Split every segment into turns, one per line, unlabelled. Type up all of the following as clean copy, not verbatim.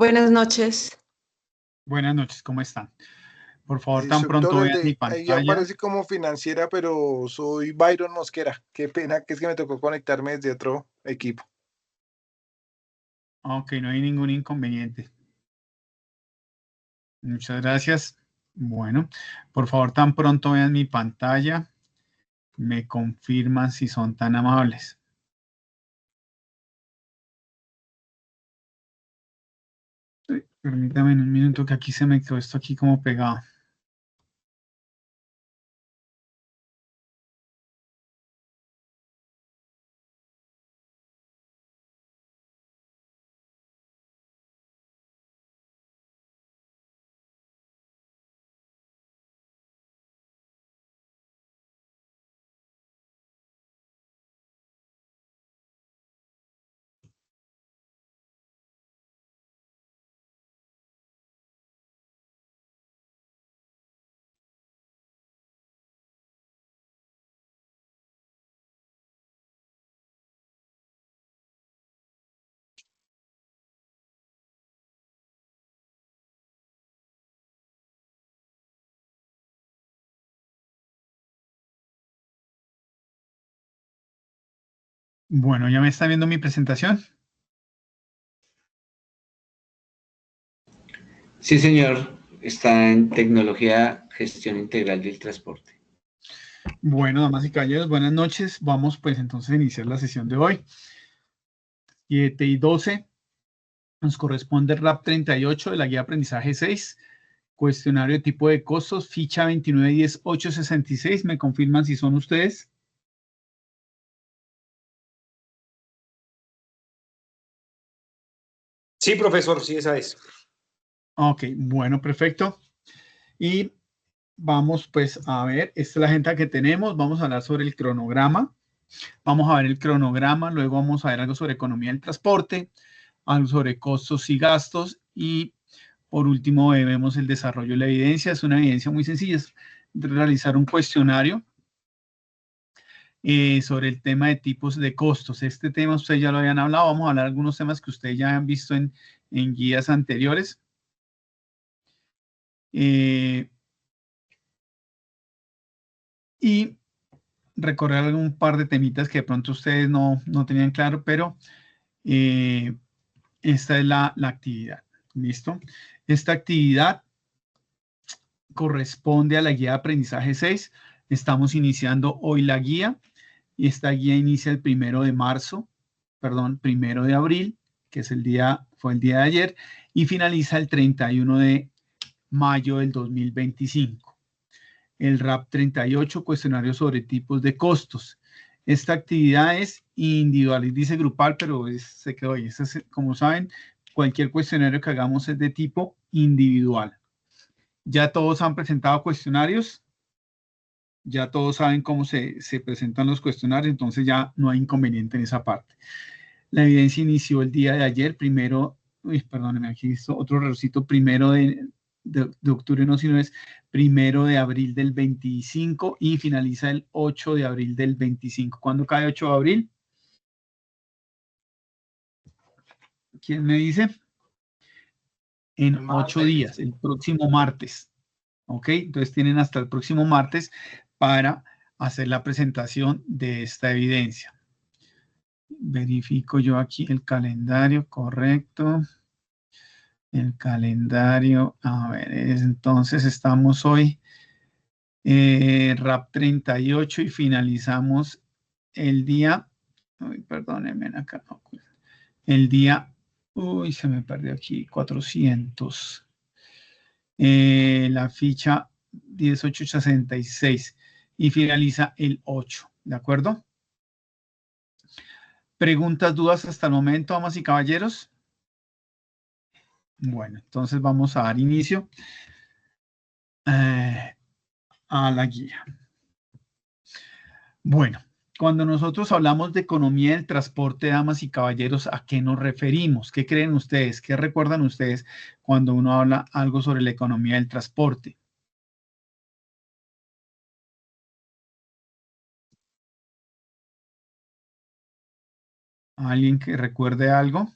Buenas noches.
Buenas noches, ¿cómo están? Por favor, tan
Instructor,
pronto
el
vean mi
de ahí
pantalla.
aparece como financiera, pero soy Byron Mosquera. Qué pena que es que me tocó conectarme desde otro equipo.
Ok, no hay ningún inconveniente. Muchas gracias. Bueno, por favor, tan pronto vean mi pantalla. Me confirman si son tan amables. Permítame un minuto que aquí se me quedó esto aquí como pegado. Bueno, ¿ya me está viendo mi presentación?
Sí, señor. Está en tecnología, gestión integral del transporte.
Bueno, damas y caballeros, buenas noches. Vamos pues entonces a iniciar la sesión de hoy. 7 y 12 nos corresponde RAP 38 de la guía de aprendizaje 6. Cuestionario de tipo de costos, ficha 2910866. ¿Me confirman si son ustedes?
Sí, profesor, sí, esa es.
Ok, bueno, perfecto. Y vamos pues a ver, esta es la agenda que tenemos. Vamos a hablar sobre el cronograma. Vamos a ver el cronograma, luego vamos a ver algo sobre economía del transporte, algo sobre costos y gastos y por último vemos el desarrollo de la evidencia. Es una evidencia muy sencilla, es realizar un cuestionario sobre el tema de tipos de costos. Este tema ustedes ya lo habían hablado, vamos a hablar de algunos temas que ustedes ya han visto en guías anteriores. Y recorrer un par de temitas que de pronto ustedes no tenían claro, pero esta es la actividad. ¿Listo? Esta actividad corresponde a la guía de aprendizaje 6. Estamos iniciando hoy la guía y esta guía inicia el 1 de abril, que es fue el día de ayer, y finaliza el 31 de mayo del 2025. El RAP 38, cuestionario sobre tipos de costos. Esta actividad es individual, y dice grupal, pero se quedó ahí. Como saben, cualquier cuestionario que hagamos es de tipo individual. Ya todos han presentado cuestionarios, ya todos saben cómo se presentan los cuestionarios, entonces ya no hay inconveniente en esa parte. La evidencia inició el día de ayer, perdónenme, aquí hizo otro errorcito, 1 de octubre, no, sino es 1 de abril del 25 y finaliza el 8 de abril del 25. ¿Cuándo cae 8 de abril? ¿Quién me dice? En 8 días, el próximo martes. ¿Ok? Entonces tienen hasta el próximo martes para hacer la presentación de esta evidencia. Verifico yo aquí el calendario, correcto. El calendario, a ver, entonces estamos hoy RAP 38 y finalizamos el día, perdónenme acá, el día, se me perdió aquí, 400. La ficha 1866 y finaliza el 8, ¿de acuerdo? ¿Preguntas, dudas hasta el momento, damas y caballeros? Bueno, entonces vamos a dar inicio a la guía. Bueno, cuando nosotros hablamos de economía del transporte, damas y caballeros, ¿a qué nos referimos? ¿Qué creen ustedes? ¿Qué recuerdan ustedes cuando uno habla algo sobre la economía del transporte? ¿Alguien que recuerde algo?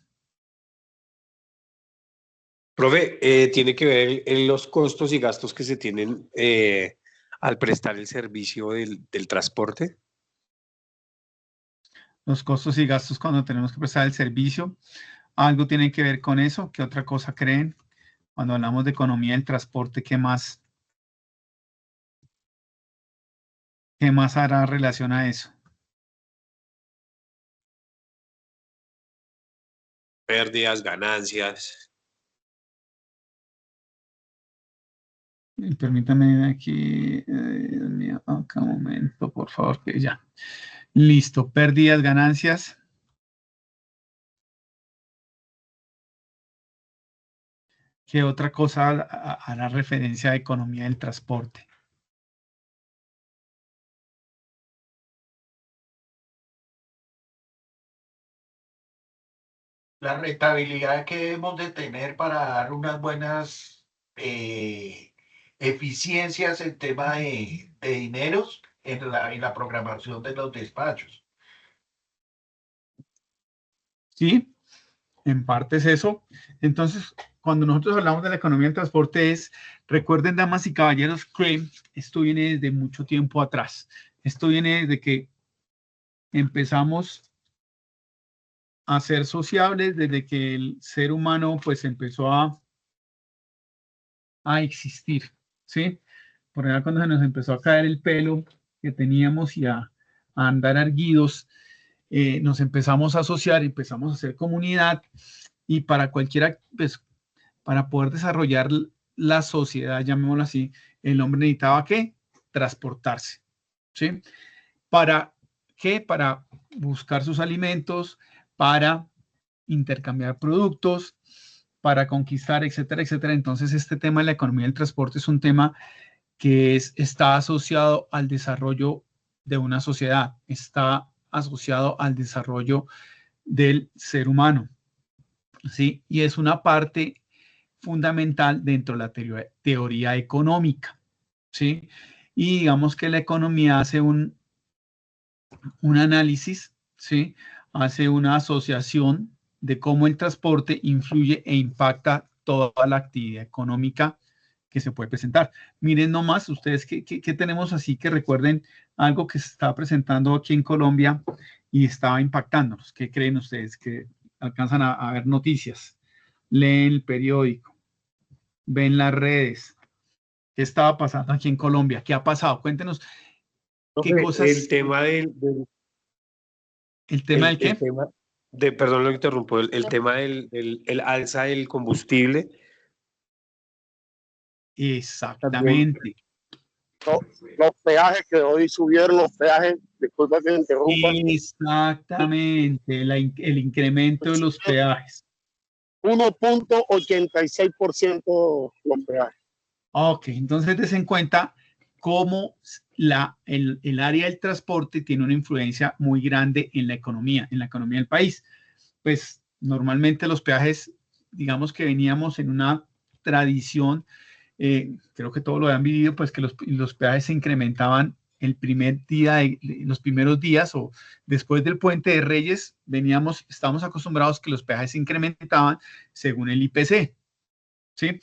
Profe, tiene que ver en los costos y gastos que se tienen al prestar el servicio del transporte.
Los costos y gastos cuando tenemos que prestar el servicio, ¿algo tiene que ver con eso? ¿Qué otra cosa creen? Cuando hablamos de economía del transporte, ¿qué más hará relación a eso?
Pérdidas, ganancias.
Permítame aquí, Dios mío, acá un momento, por favor, que ya. Listo, pérdidas, ganancias. ¿Qué otra cosa hará referencia a economía del transporte?
La rentabilidad que debemos de tener para dar unas buenas eficiencias en tema de dineros en la programación de los despachos.
Sí, en parte es eso. Entonces, cuando nosotros hablamos de la economía del transporte recuerden, damas y caballeros, que esto viene desde mucho tiempo atrás. Esto viene desde que empezamos a ser sociables, desde que el ser humano pues empezó a existir, ¿sí? Por allá cuando se nos empezó a caer el pelo que teníamos y a andar erguidos, nos empezamos a asociar, empezamos a hacer comunidad y para cualquiera, pues, para poder desarrollar la sociedad, llamémoslo así, el hombre necesitaba ¿qué? Transportarse, ¿sí? ¿Para qué? Para buscar sus alimentos, para intercambiar productos, para conquistar, etcétera, etcétera. Entonces, este tema de la economía del transporte es un tema que está asociado al desarrollo de una sociedad, está asociado al desarrollo del ser humano, ¿sí? Y es una parte fundamental dentro de la teoría económica, ¿sí? Y digamos que la economía hace un análisis, ¿sí? Hace una asociación de cómo el transporte influye e impacta toda la actividad económica que se puede presentar. Miren nomás, ustedes, ¿qué tenemos así que recuerden algo que se está presentando aquí en Colombia y estaba impactándonos? ¿Qué creen ustedes? Que alcanzan a ver noticias, leen el periódico, ven las redes. ¿Qué estaba pasando aquí en Colombia? ¿Qué ha pasado? Cuéntenos qué
Profe,
cosas.
el tema
¿El tema del qué?
el tema perdón, lo interrumpo, el tema el alza del combustible. También.
Exactamente.
Los peajes que hoy subieron, los peajes, disculpa que me interrumpa.
Exactamente, el incremento de los peajes.
1.86% los peajes.
Ok, entonces des en cuenta cómo el área del transporte tiene una influencia muy grande en la economía del país. Pues normalmente los peajes, digamos que veníamos en una tradición, creo que todos lo han vivido, pues que los peajes se incrementaban el primer día, los primeros días o después del Puente de Reyes, estábamos acostumbrados que los peajes se incrementaban según el IPC, ¿sí?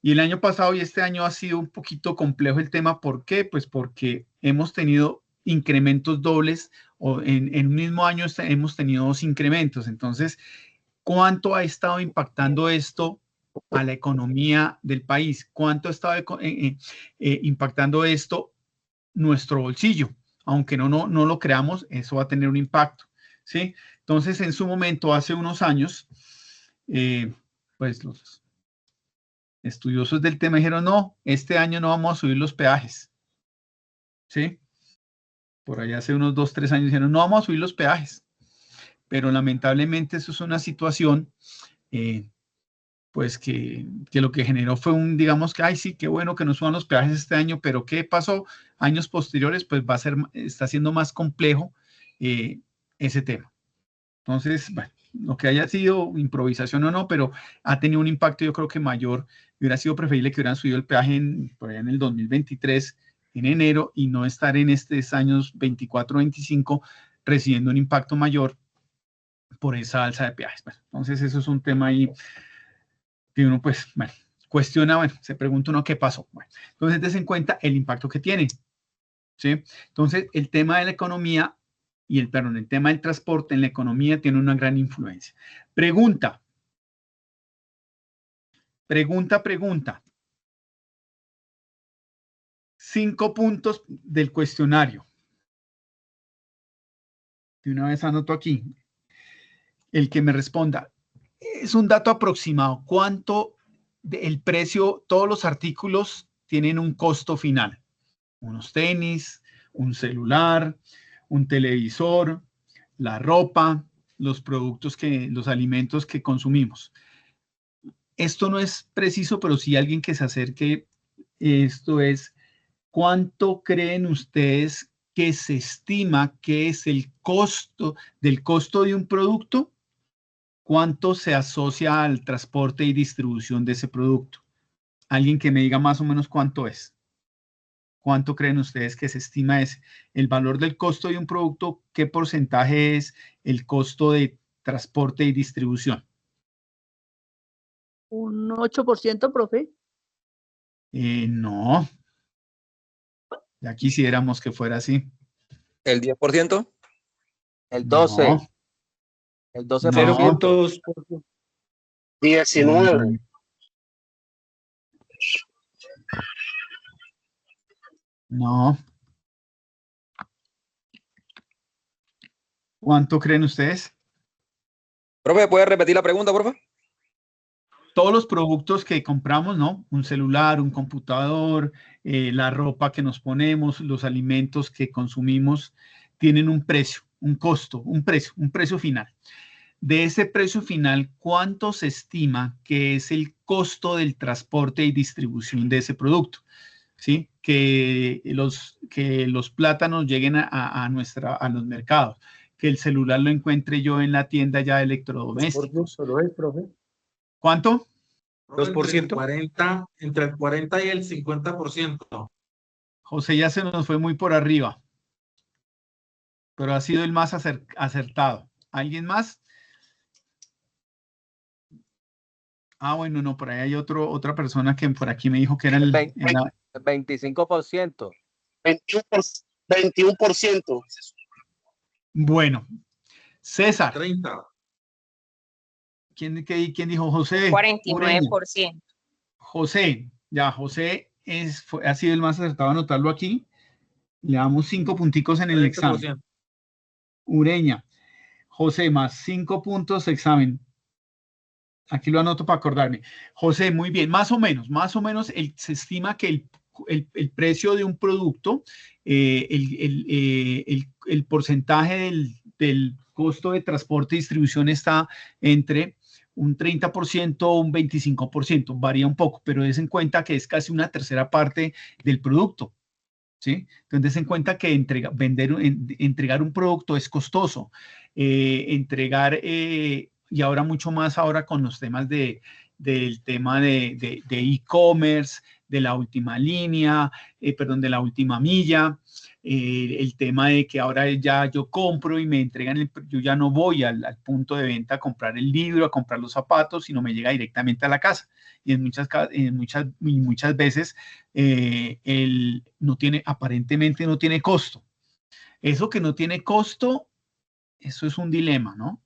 Y el año pasado y este año ha sido un poquito complejo el tema. ¿Por qué? Pues porque hemos tenido incrementos dobles o en un mismo año hemos tenido dos incrementos. Entonces, ¿cuánto ha estado impactando esto a la economía del país? ¿Cuánto ha estado impactando esto nuestro bolsillo? Aunque no lo creamos, eso va a tener un impacto, ¿sí? Entonces, en su momento, hace unos años, pues los estudiosos del tema dijeron, no, este año no vamos a subir los peajes, ¿sí? Por allá hace unos 2, 3 años dijeron, no vamos a subir los peajes, pero lamentablemente eso es una situación, pues que lo que generó fue digamos que, ay, sí, qué bueno que no suban los peajes este año, pero ¿qué pasó? Años posteriores, pues está siendo más complejo ese tema. Entonces, bueno, lo que haya sido improvisación o no, pero ha tenido un impacto yo creo que mayor. Hubiera sido preferible que hubieran subido el peaje por allá en el 2023, en enero, y no estar en estos años 24, 25, recibiendo un impacto mayor por esa alza de peajes. Bueno, entonces, eso es un tema ahí que uno pues, bueno, cuestiona, bueno, se pregunta uno qué pasó. Bueno, entonces, des en cuenta el impacto que tiene, ¿sí? Entonces, el tema de la economía y el tema del transporte en la economía tiene una gran influencia. Pregunta. 5 puntos del cuestionario. De una vez anoto aquí. El que me responda. Es un dato aproximado. ¿Cuánto el precio, todos los artículos tienen un costo final? Unos tenis, un celular, un televisor, la ropa, los productos los alimentos que consumimos. Esto no es preciso, pero sí alguien que se acerque. Esto es, ¿cuánto creen ustedes que se estima que es el costo de un producto? ¿Cuánto se asocia al transporte y distribución de ese producto? Alguien que me diga más o menos cuánto es. ¿Cuánto creen ustedes que se estima es el valor del costo de un producto? ¿Qué porcentaje es el costo de transporte y distribución?
Un 8%, profe.
No. Ya quisiéramos que fuera así.
¿El 10%?
El 12%.
No.
El 12%.
0.2%.
19.
No. ¿Cuánto creen ustedes?
Profe, ¿puede repetir la pregunta, por favor?
Todos los productos que compramos, ¿no? Un celular, un computador, la ropa que nos ponemos, los alimentos que consumimos, tienen un precio, un costo, un precio final. De ese precio final, ¿cuánto se estima que es el costo del transporte y distribución de ese producto? ¿Sí? Que los plátanos lleguen a los mercados, que el celular lo encuentre yo en la tienda ya de electrodomésticos.
¿Lo es, profe?
¿Cuánto?
2%.
Entre el 40 y el 50%.
José ya se nos fue muy por arriba, pero ha sido el más acertado. ¿Alguien más? Ah, bueno, no, por ahí hay otra persona que por aquí me dijo que era el
25%.
21%.
Bueno, César.
30.
¿Quién dijo? José.
49%.
José, ya, José ha sido el más acertado, anotarlo aquí. Le damos 5 punticos en el
30%.
examen. Ureña. José, más 5 puntos examen. Aquí lo anoto para acordarme. José, muy bien, más o menos se estima que el precio de un producto, el porcentaje del costo de transporte y distribución está entre un 30% o un 25%, varía un poco, pero des en cuenta que es casi una tercera parte del producto, ¿sí? Entonces, en cuenta que entregar un producto es costoso, y ahora mucho más ahora con los temas del tema de e-commerce, de la última línea, de la última milla, el tema de que ahora ya yo compro y me entregan, yo ya no voy al punto de venta a comprar el libro, a comprar los zapatos, sino me llega directamente a la casa. Y muchas veces aparentemente no tiene costo. Eso que no tiene costo, eso es un dilema, ¿no?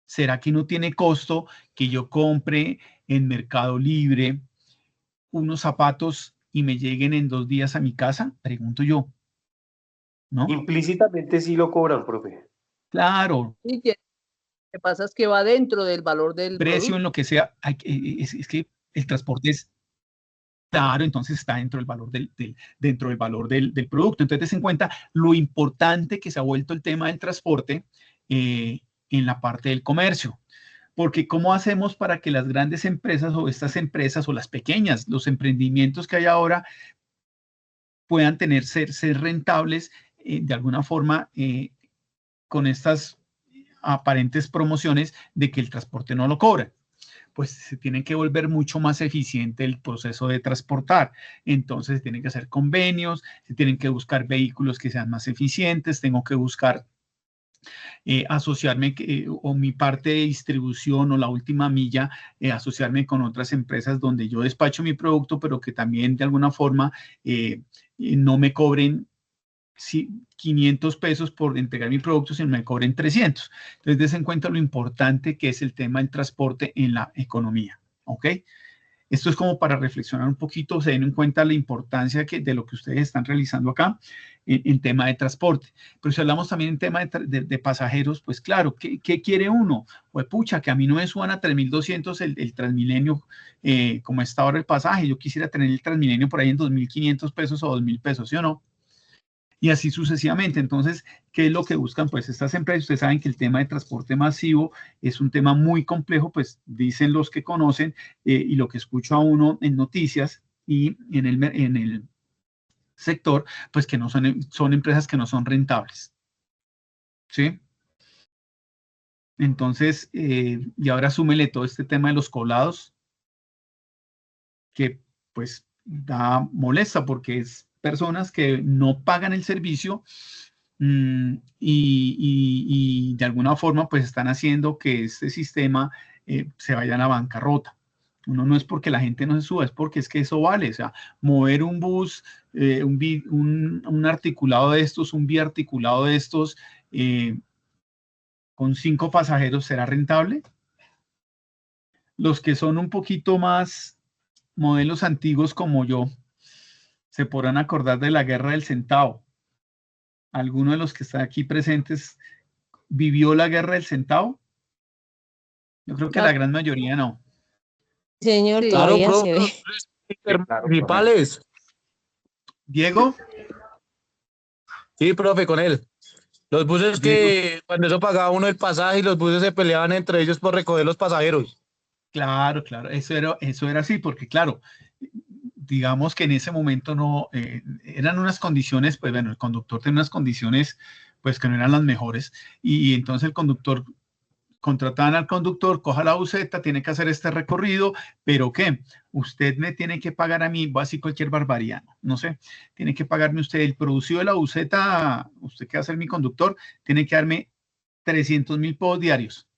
¿Será que no tiene costo que yo compre en Mercado Libre unos zapatos y me lleguen en 2 días a mi casa? Pregunto yo. ¿No?
Implícitamente sí lo cobran, profe.
Claro.
Sí, lo que pasa es que va dentro del valor del
precio
producto.
En lo que sea, es que el transporte es claro, entonces está dentro del valor del producto. Entonces, ten en cuenta lo importante que se ha vuelto el tema del transporte en la parte del comercio. Porque ¿cómo hacemos para que las grandes empresas o estas empresas o las pequeñas, los emprendimientos que hay ahora puedan ser rentables de alguna forma con estas aparentes promociones de que el transporte no lo cobran? Pues se tiene que volver mucho más eficiente el proceso de transportar. Entonces se tienen que hacer convenios, se tienen que buscar vehículos que sean más eficientes, tengo que buscar asociarme o mi parte de distribución o la última milla, asociarme con otras empresas donde yo despacho mi producto, pero que también de alguna forma no me cobren 500 pesos por entregar mi producto, sino me cobren 300. Entonces, des en cuenta lo importante que es el tema del transporte en la economía, ¿ok? Esto es como para reflexionar un poquito, se den en cuenta la importancia de lo que ustedes están realizando acá en tema de transporte. Pero si hablamos también en tema de pasajeros, pues claro, ¿qué quiere uno? Pues pucha, que a mí no me suban a 3.200 el Transmilenio, como está ahora el pasaje. Yo quisiera tener el Transmilenio por ahí en 2.500 pesos o 2.000 pesos, ¿sí o no? Y así sucesivamente. Entonces, ¿qué es lo que buscan? Pues estas empresas, ustedes saben que el tema de transporte masivo es un tema muy complejo, pues dicen los que conocen y lo que escucho a uno en noticias y en el sector, pues que no son empresas que no son rentables. ¿Sí? Entonces, y ahora súmele todo este tema de los colados, que pues da molesta porque es personas que no pagan el servicio y de alguna forma pues están haciendo que este sistema se vaya a la bancarrota. Uno no es porque la gente no se suba, es porque es que eso vale. O sea, mover un bus, un articulado de estos, un biarticulado de estos, con 5 pasajeros, ¿será rentable? Los que son un poquito más modelos antiguos como yo, se podrán acordar de la guerra del centavo. ¿Alguno de los que están aquí presentes vivió la guerra del centavo? Yo creo que la gran mayoría no.
Señor,
Sí.
todavía
Claro,
se ve.
Principales.
¿Diego?
Sí, profe, con él. Los buses
Diego.
que cuando eso pagaba uno el pasaje y los buses se peleaban entre ellos por recoger los pasajeros.
Claro, eso era así, porque claro, digamos que en ese momento no, eran unas condiciones, pues bueno, el conductor tenía unas condiciones pues que no eran las mejores y entonces el conductor, contrataban al conductor, coja la buseta, tiene que hacer este recorrido, pero ¿qué? Usted me tiene que pagar a mí, voy a decir cualquier barbaridad, no sé, tiene que pagarme usted el producido de la buseta, usted que va a ser mi conductor, tiene que darme 300.000 pesos diarios,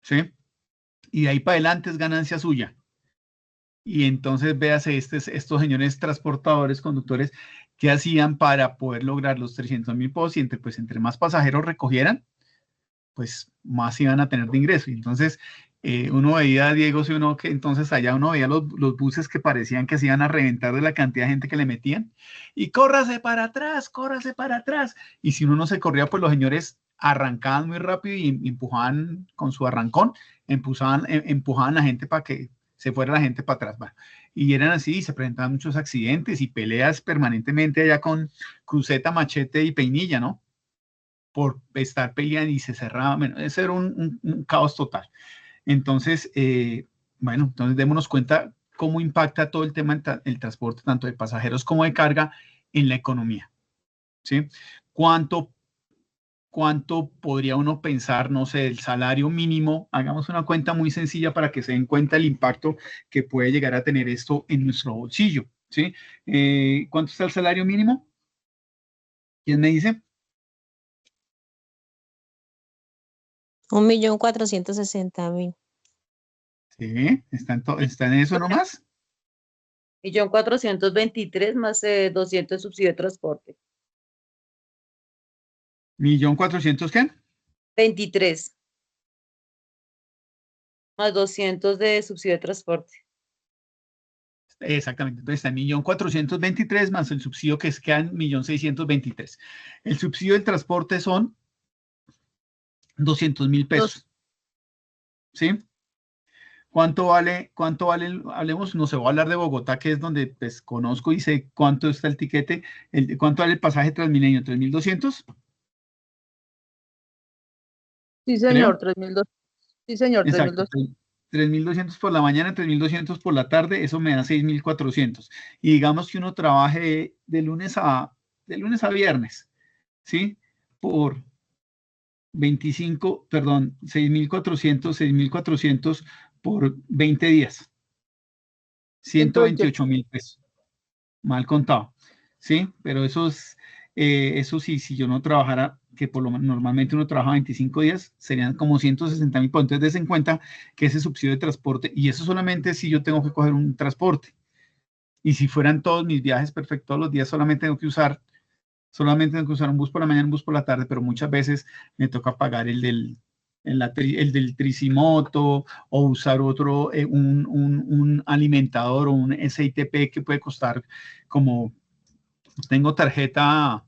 ¿sí? Y de ahí para adelante es ganancia suya. Y entonces véase estos señores transportadores, conductores, ¿qué hacían para poder lograr los 300.000 pesos? Y pues entre más pasajeros recogieran, pues más iban a tener de ingreso. Y entonces uno veía, Diego, si uno que entonces allá uno veía los buses que parecían que se iban a reventar de la cantidad de gente que le metían. Y córrase para atrás, córrase para atrás. Y si uno no se corría, pues los señores arrancaban muy rápido y empujaban con su arrancón, empujaban a la gente para que se fuera la gente para atrás. Bueno, y eran así, se presentaban muchos accidentes y peleas permanentemente allá con cruceta, machete y peinilla, ¿no? Por estar peleando y se cerraba. Bueno, ese era un caos total. Entonces, bueno, entonces démonos cuenta cómo impacta todo el tema el transporte, tanto de pasajeros como de carga, en la economía. ¿Sí? ¿Cuánto podría uno pensar, no sé, el salario mínimo? Hagamos una cuenta muy sencilla para que se den cuenta el impacto que puede llegar a tener esto en nuestro bolsillo. ¿Sí? ¿Cuánto está el salario mínimo? ¿Quién me dice?
1.460.000.
Sí, está en eso nomás.
1.423.000 más 200 de subsidio de transporte.
1.400.000, ¿qué?
23 más 200 de subsidio de transporte.
Exactamente, entonces está en 1.423.000 más el subsidio que quedan 1.623.000. El subsidio del transporte son 200.000 pesos. ¿Sí? ¿Cuánto vale? Hablemos, no sé, voy a hablar de Bogotá, que es donde pues conozco y sé cuánto está el tiquete, cuánto vale el pasaje Transmilenio, 3.200.
Sí, señor, 3.200. Sí, señor,
Exacto,
3.200.
3.200 por la mañana, 3.200 por la tarde, eso me da 6.400. Y digamos que uno trabaje de lunes a viernes, ¿sí? Por 6.400 por 20 días. 128.000 pesos. Mal contado, ¿sí? Pero eso sí, si yo no trabajara que por lo normalmente uno trabaja 25 días, serían como 160.000 pesos. Entonces, des en cuenta que ese subsidio de transporte, y eso solamente si yo tengo que coger un transporte. Y si fueran todos mis viajes perfectos todos los días, solamente tengo que usar un bus por la mañana, un bus por la tarde, pero muchas veces me toca pagar el del tricimoto o usar otro, un alimentador o un SITP que puede costar como, tengo tarjeta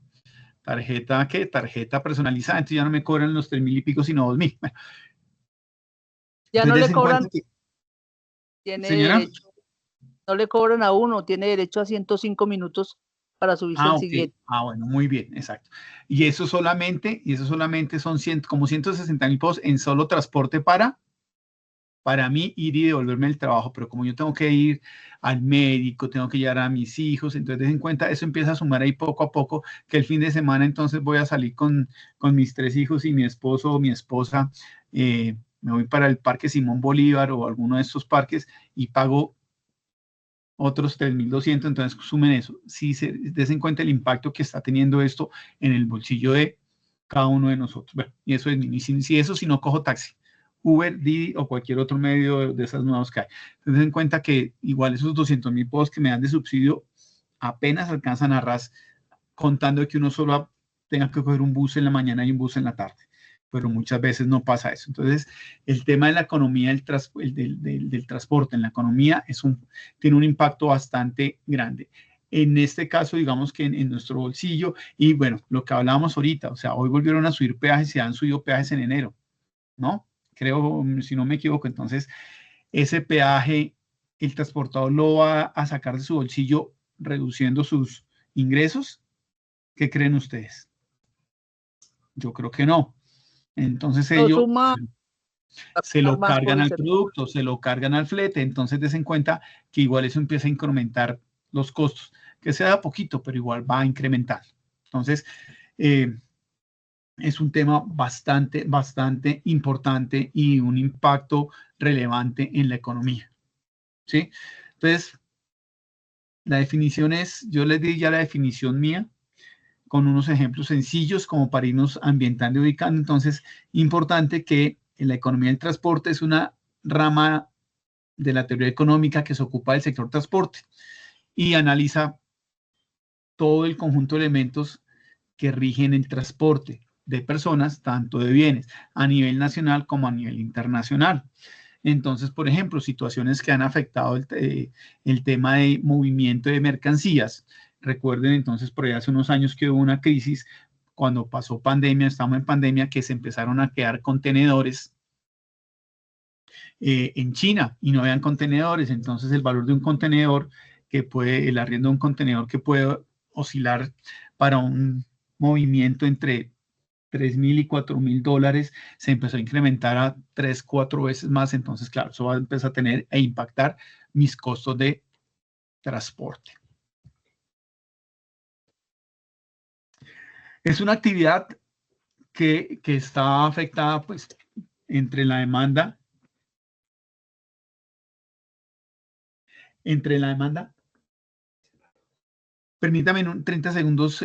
personalizada, entonces ya no me cobran los 3.000 y pico, sino 2.000. Bueno.
Ya
Entonces,
no
des
le
en cuenta
cobran,
que-
tiene
señora.
derecho, no le cobran a uno, tiene derecho a 105 minutos para subirse al
Ok.
siguiente.
Bueno, muy bien, exacto. Y eso solamente son como 160.000 pesos en solo transporte para mí ir y devolverme el trabajo, pero como yo tengo que ir al médico, tengo que llevar a mis hijos, entonces den en cuenta, eso empieza a sumar ahí poco a poco, que el fin de semana entonces voy a salir con mis 3 hijos y mi esposo o mi esposa, me voy para el Parque Simón Bolívar o alguno de estos parques y pago otros 3.200, entonces sumen eso. Si se des en cuenta el impacto que está teniendo esto en el bolsillo de cada uno de nosotros. Bueno, y eso es, si no cojo taxi, Uber, Didi o cualquier otro medio de esas nuevas que hay. Entonces, en cuenta que igual esos 200.000 pesos que me dan de subsidio apenas alcanzan a ras, contando que uno solo tenga que coger un bus en la mañana y un bus en la tarde. Pero muchas veces no pasa eso. Entonces, el tema de la economía del transporte en la economía tiene un impacto bastante grande. En este caso, digamos que en nuestro bolsillo, y bueno, lo que hablábamos ahorita, o sea, hoy volvieron a subir peajes y se han subido peajes en enero, ¿no? Creo, si no me equivoco, entonces ese peaje el transportador lo va a sacar de su bolsillo reduciendo sus ingresos. ¿Qué creen ustedes? Yo creo que no. Entonces
Lo
ellos
suma
se lo
más por
cargan
el
al
servicio.
producto, se lo cargan al flete, entonces des en cuenta que igual eso empieza a incrementar los costos, que sea poquito, pero igual va a incrementar. Entonces, es un tema bastante, bastante importante y un impacto relevante en la economía. ¿Sí? Entonces, la definición es, yo les di ya la definición mía, con unos ejemplos sencillos como para irnos ambientando y ubicando. Entonces, importante que la economía del transporte es una rama de la teoría económica que se ocupa del sector transporte y analiza todo el conjunto de elementos que rigen el transporte de personas, tanto de bienes, a nivel nacional como a nivel internacional. Entonces, por ejemplo, situaciones que han afectado el tema de movimiento de mercancías. Recuerden entonces, por ahí hace unos años que hubo una crisis, cuando pasó pandemia, estamos en pandemia, que se empezaron a quedar contenedores en China y no habían contenedores. Entonces, el valor de un contenedor el arriendo de un contenedor que puede oscilar para un movimiento entre 3.000 y 4.000 dólares, se empezó a incrementar a 3, 4 veces más. Entonces, claro, eso va a empezar a tener e impactar mis costos de transporte. Es una actividad que está afectada, pues, entre la demanda. Permítame 30 segundos.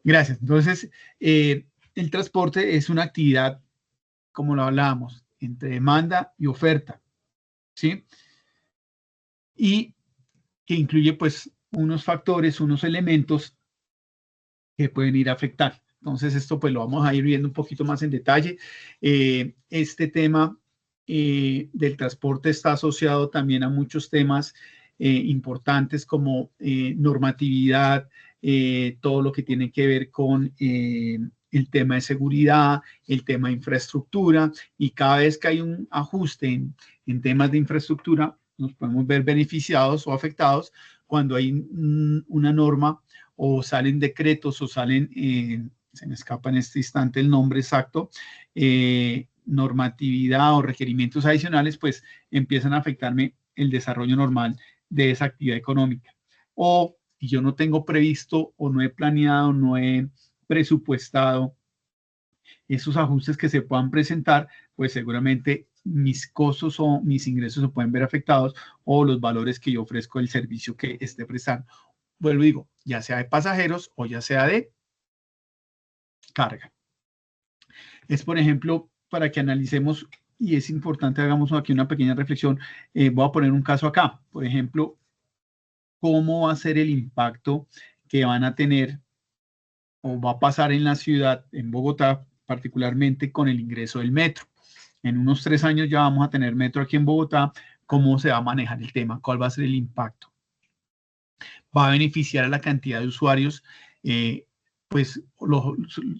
Gracias. Entonces, el transporte es una actividad, como lo hablábamos, entre demanda y oferta, ¿sí? Y que incluye, pues, unos factores, unos elementos que pueden ir a afectar. Entonces, esto pues lo vamos a ir viendo un poquito más en detalle. Este tema del transporte está asociado también a muchos temas importantes como normatividad, todo lo que tiene que ver con el tema de seguridad, el tema de infraestructura, y cada vez que hay un ajuste en temas de infraestructura, nos podemos ver beneficiados o afectados cuando hay una norma o salen decretos o salen, se me escapa en este instante el nombre exacto, normatividad o requerimientos adicionales, pues empiezan a afectarme el desarrollo normal de esa actividad económica. O si yo no tengo previsto o no he planeado, no he presupuestado esos ajustes que se puedan presentar, pues seguramente mis costos o mis ingresos se pueden ver afectados o los valores que yo ofrezco del servicio que esté prestando. Vuelvo y digo, ya sea de pasajeros o ya sea de carga. Es, por ejemplo, para que analicemos, y es importante, hagamos aquí una pequeña reflexión. Voy a poner un caso acá. Por ejemplo, ¿cómo va a ser el impacto que van a tener o va a pasar en la ciudad, en Bogotá, particularmente con el ingreso del metro? En unos 3 años ya vamos a tener metro aquí en Bogotá. ¿Cómo se va a manejar el tema? ¿Cuál va a ser el impacto? ¿Va a beneficiar a la cantidad de usuarios? Pues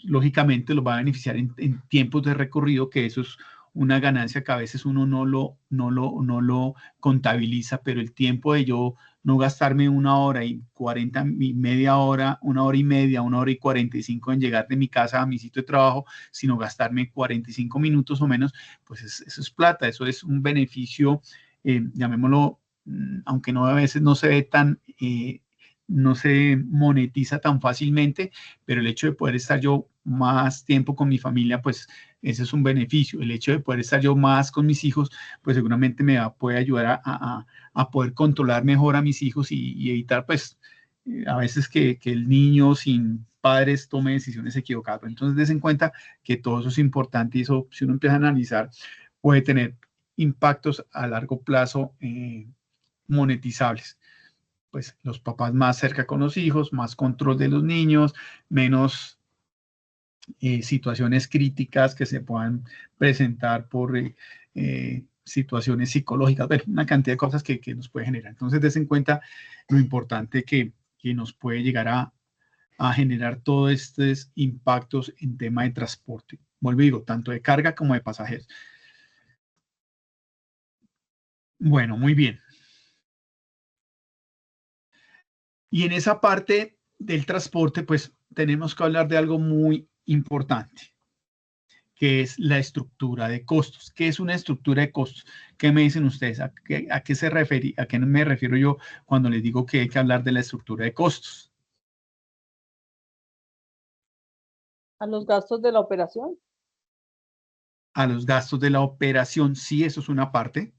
lógicamente los va a beneficiar en tiempos de recorrido, que eso es una ganancia que a veces uno no lo contabiliza, pero el tiempo de yo no gastarme 1 hora y 40, media hora, 1 hora y media, 1 hora y 45 en llegar de mi casa a mi sitio de trabajo, sino gastarme 45 minutos o menos, pues eso es plata, eso es un beneficio, llamémoslo, aunque no a veces no se ve tan... no se monetiza tan fácilmente, pero el hecho de poder estar yo más tiempo con mi familia, pues ese es un beneficio. El hecho de poder estar yo más con mis hijos, pues seguramente puede ayudar a poder controlar mejor a mis hijos y evitar, pues, a veces que el niño sin padres tome decisiones equivocadas. Entonces, des en cuenta que todo eso es importante y eso, si uno empieza a analizar, puede tener impactos a largo plazo monetizables. Pues los papás más cerca con los hijos, más control de los niños, menos situaciones críticas que se puedan presentar por situaciones psicológicas, bueno, una cantidad de cosas que nos puede generar. Entonces, des en cuenta lo importante que nos puede llegar a generar todos estos impactos en tema de transporte. Vuelvo y digo, tanto de carga como de pasajeros. Bueno, muy bien. Y en esa parte del transporte, pues tenemos que hablar de algo muy importante, que es la estructura de costos. ¿Qué es una estructura de costos? ¿Qué me dicen ustedes? ¿A qué se refiere? ¿A qué me refiero yo cuando les digo que hay que hablar de la estructura de costos?
A los gastos de la operación.
A los gastos de la operación, sí, eso es una parte.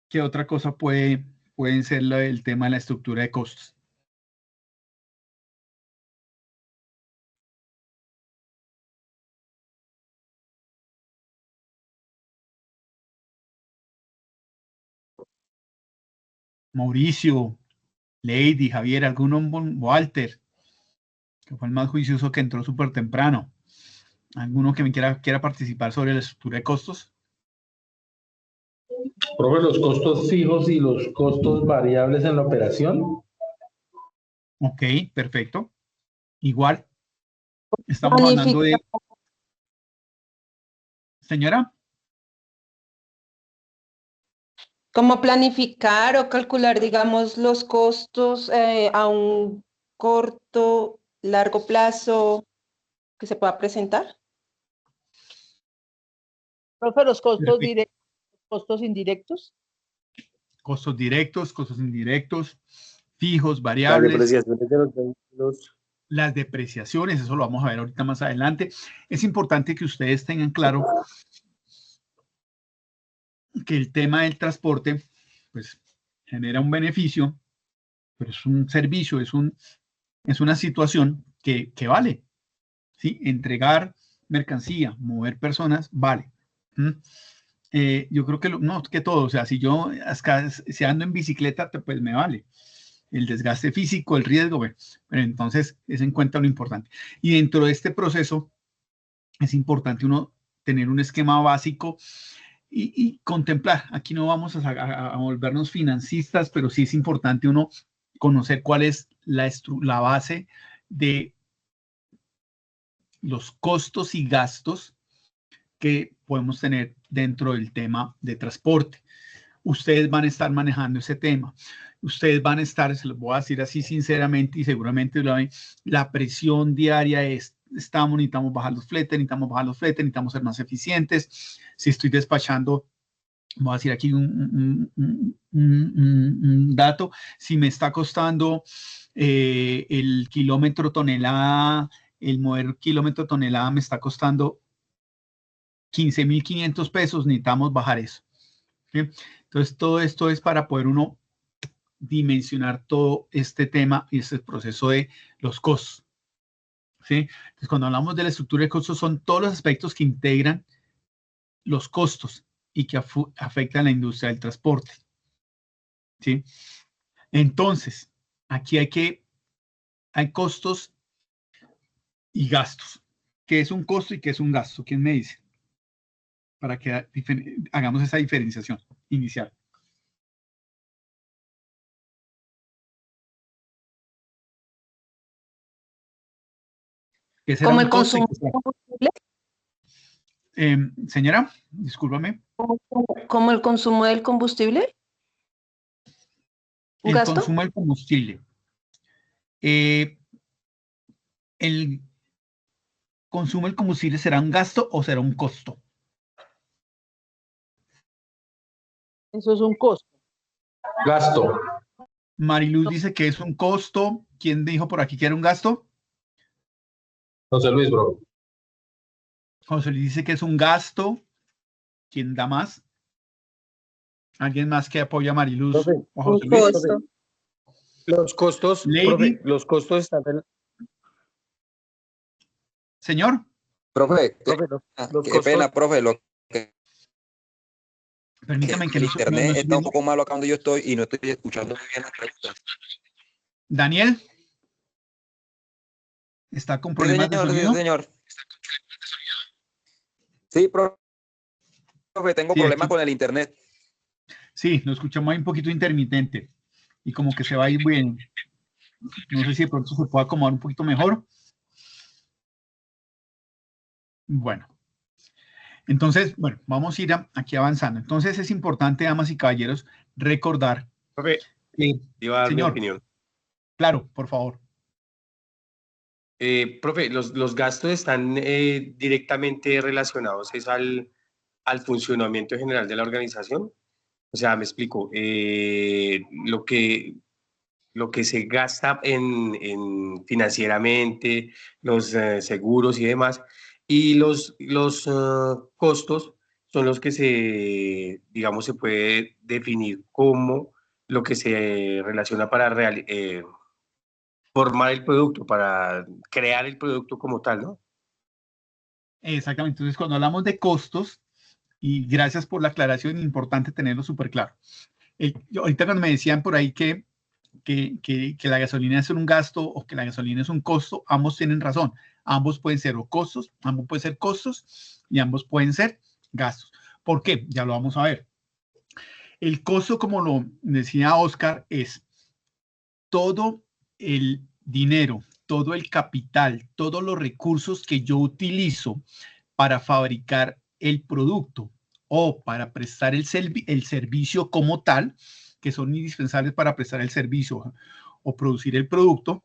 ¿Qué otra cosa pueden ser el tema de la estructura de costos? Mauricio, Lady, Javier, alguno, Walter, que fue el más juicioso que entró súper temprano. ¿Alguno que me quiera participar sobre la estructura de costos?
Profe, los costos fijos y los costos variables en la operación.
Ok, perfecto. Igual, estamos hablando de... Señora.
¿Cómo planificar o calcular, digamos, los costos a un corto, largo plazo que se pueda presentar?
Profe, los costos directos, costos indirectos.
Costos directos, costos indirectos, fijos, variables.
Las depreciaciones de los vehículos.
Las depreciaciones, eso lo vamos a ver ahorita más adelante. Es importante que ustedes tengan claro que el tema del transporte, pues, genera un beneficio, pero es un servicio, es una situación que vale, ¿sí? Entregar mercancía, mover personas, vale. Yo creo que no, que todo, o sea, si yo si ando en bicicleta, pues me vale. El desgaste físico, el riesgo, bueno, pero entonces es en cuenta lo importante. Y dentro de este proceso es importante uno tener un esquema básico y contemplar. Aquí no vamos a volvernos financistas, pero sí es importante uno conocer cuál es la base de los costos y gastos que podemos tener dentro del tema de transporte. Ustedes van a estar manejando ese tema. Ustedes van a estar, se los voy a decir así sinceramente y seguramente la presión diaria es, necesitamos bajar los fletes, necesitamos ser más eficientes. Si estoy despachando, voy a decir aquí un dato, si me está costando el kilómetro tonelada el mover kilómetro tonelada me está costando 15.500 pesos, necesitamos bajar eso. ¿Sí? Entonces, todo esto es para poder uno dimensionar todo este tema y este proceso de los costos. ¿Sí? Entonces, cuando hablamos de la estructura de costos, son todos los aspectos que integran los costos y que afectan a la industria del transporte. ¿Sí? Entonces, aquí hay costos y gastos. ¿Qué es un costo y qué es un gasto? ¿Quién me dice? Para que hagamos esa diferenciación inicial. ¿Qué será
¿Como
un
el
costo y
consumo
qué será?
de combustible?
Señora, discúlpame.
¿Como el consumo del combustible? ¿Un
El
gasto?
consumo del combustible. ¿El consumo del combustible será un gasto o será un costo?
Eso es un costo.
Gasto.
Mariluz dice que es un costo. ¿Quién dijo por aquí que era un gasto?
José Luis, bro.
José Luis dice que es un gasto. ¿Quién da más? ¿Alguien más que apoya a Mariluz
Profe,
o a José
Un
Luis?
costo.
Los costos,
Lady.
profe, los costos están
Señor,
Profe,
profe, los
qué
costos,
pena, profe, lo que
permítame que
el
no
internet
estoy
está un
viendo.
poco malo acá donde yo estoy y no estoy escuchando muy bien las preguntas.
Daniel, ¿está con
Sí,
problemas de
señor, sí,
sonido?
señor. Sí, profe, tengo
Sí,
problemas
aquí.
con el internet.
Sí, lo escuchamos ahí un poquito intermitente y como que se va a ir bien. No sé si de pronto se puede acomodar un poquito mejor. Bueno, entonces, bueno, vamos a ir aquí avanzando. Entonces es importante, damas y caballeros, recordar
profe,
que,
iba a dar mi
señor,
opinión.
claro, por favor.
Profe, los gastos están directamente relacionados al funcionamiento general de la organización. O sea, me explico, lo que se gasta financieramente, los seguros y demás, y los costos son los que digamos, se puede definir como lo que se relaciona para formar el producto, para crear el producto como tal, ¿no?
Exactamente. Entonces, cuando hablamos de costos, y gracias por la aclaración, importante tenerlo súper claro. Ahorita cuando me decían por ahí que la gasolina es un gasto o que la gasolina es un costo, ambos tienen razón. Ambos pueden ser costos, ambos pueden ser costos y ambos pueden ser gastos. ¿Por qué? Ya lo vamos a ver. El costo, como lo decía Oscar, es todo el dinero, todo el capital, todos los recursos que yo utilizo para fabricar el producto o para prestar el servicio como tal, que son indispensables para prestar el servicio o producir el producto,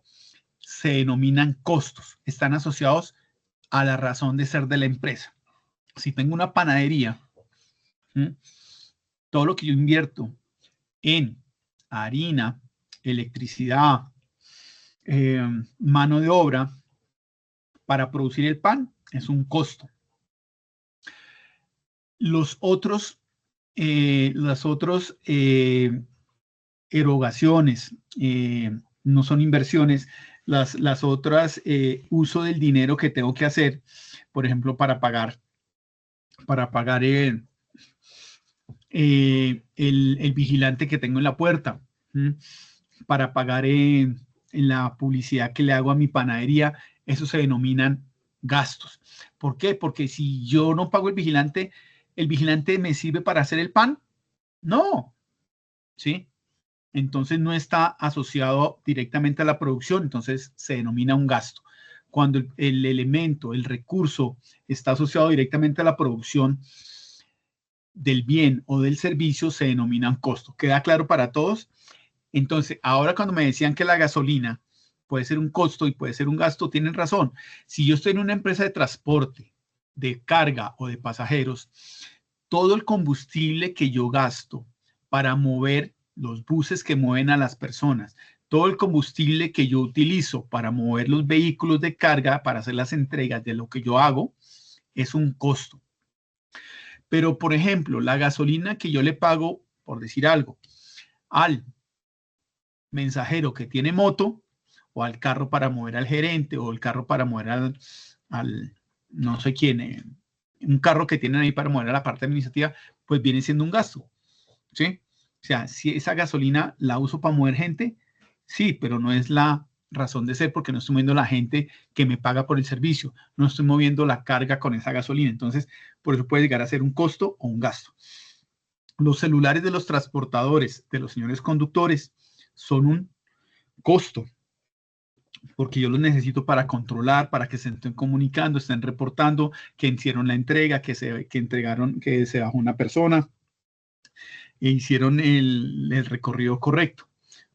se denominan costos. Están asociados a la razón de ser de la empresa. Si tengo una panadería, todo lo que yo invierto en harina, electricidad, mano de obra para producir el pan es un costo. Las otras erogaciones no son inversiones. Las otras uso del dinero que tengo que hacer, por ejemplo, para pagar el vigilante que tengo en la puerta, para pagar en la publicidad que le hago a mi panadería, eso se denominan gastos. ¿Por qué? Porque si yo no pago el vigilante me sirve para hacer el pan. No, ¿sí? Entonces no está asociado directamente a la producción, entonces se denomina un gasto. Cuando el elemento, el recurso está asociado directamente a la producción del bien o del servicio, se denomina un costo. ¿Queda claro para todos? Entonces, ahora cuando me decían que la gasolina puede ser un costo y puede ser un gasto, tienen razón. Si yo estoy en una empresa de transporte, de carga o de pasajeros, todo el combustible que yo gasto para mover los buses que mueven a las personas, todo el combustible que yo utilizo para mover los vehículos de carga, para hacer las entregas de lo que yo hago, es un costo. Pero, por ejemplo, la gasolina que yo le pago, por decir algo, al mensajero que tiene moto, o al carro para mover al gerente, o el carro para mover al no sé quién, un carro que tienen ahí para mover a la parte administrativa, pues viene siendo un gasto, ¿sí? O sea, si esa gasolina la uso para mover gente, sí, pero no es la razón de ser, porque no estoy moviendo la gente que me paga por el servicio, no estoy moviendo la carga con esa gasolina. Entonces, por eso puede llegar a ser un costo o un gasto. Los celulares de los transportadores, de los señores conductores, son un costo, porque yo los necesito para controlar, para que se estén comunicando, estén reportando que hicieron la entrega, que entregaron, que se bajó una persona e hicieron el recorrido correcto.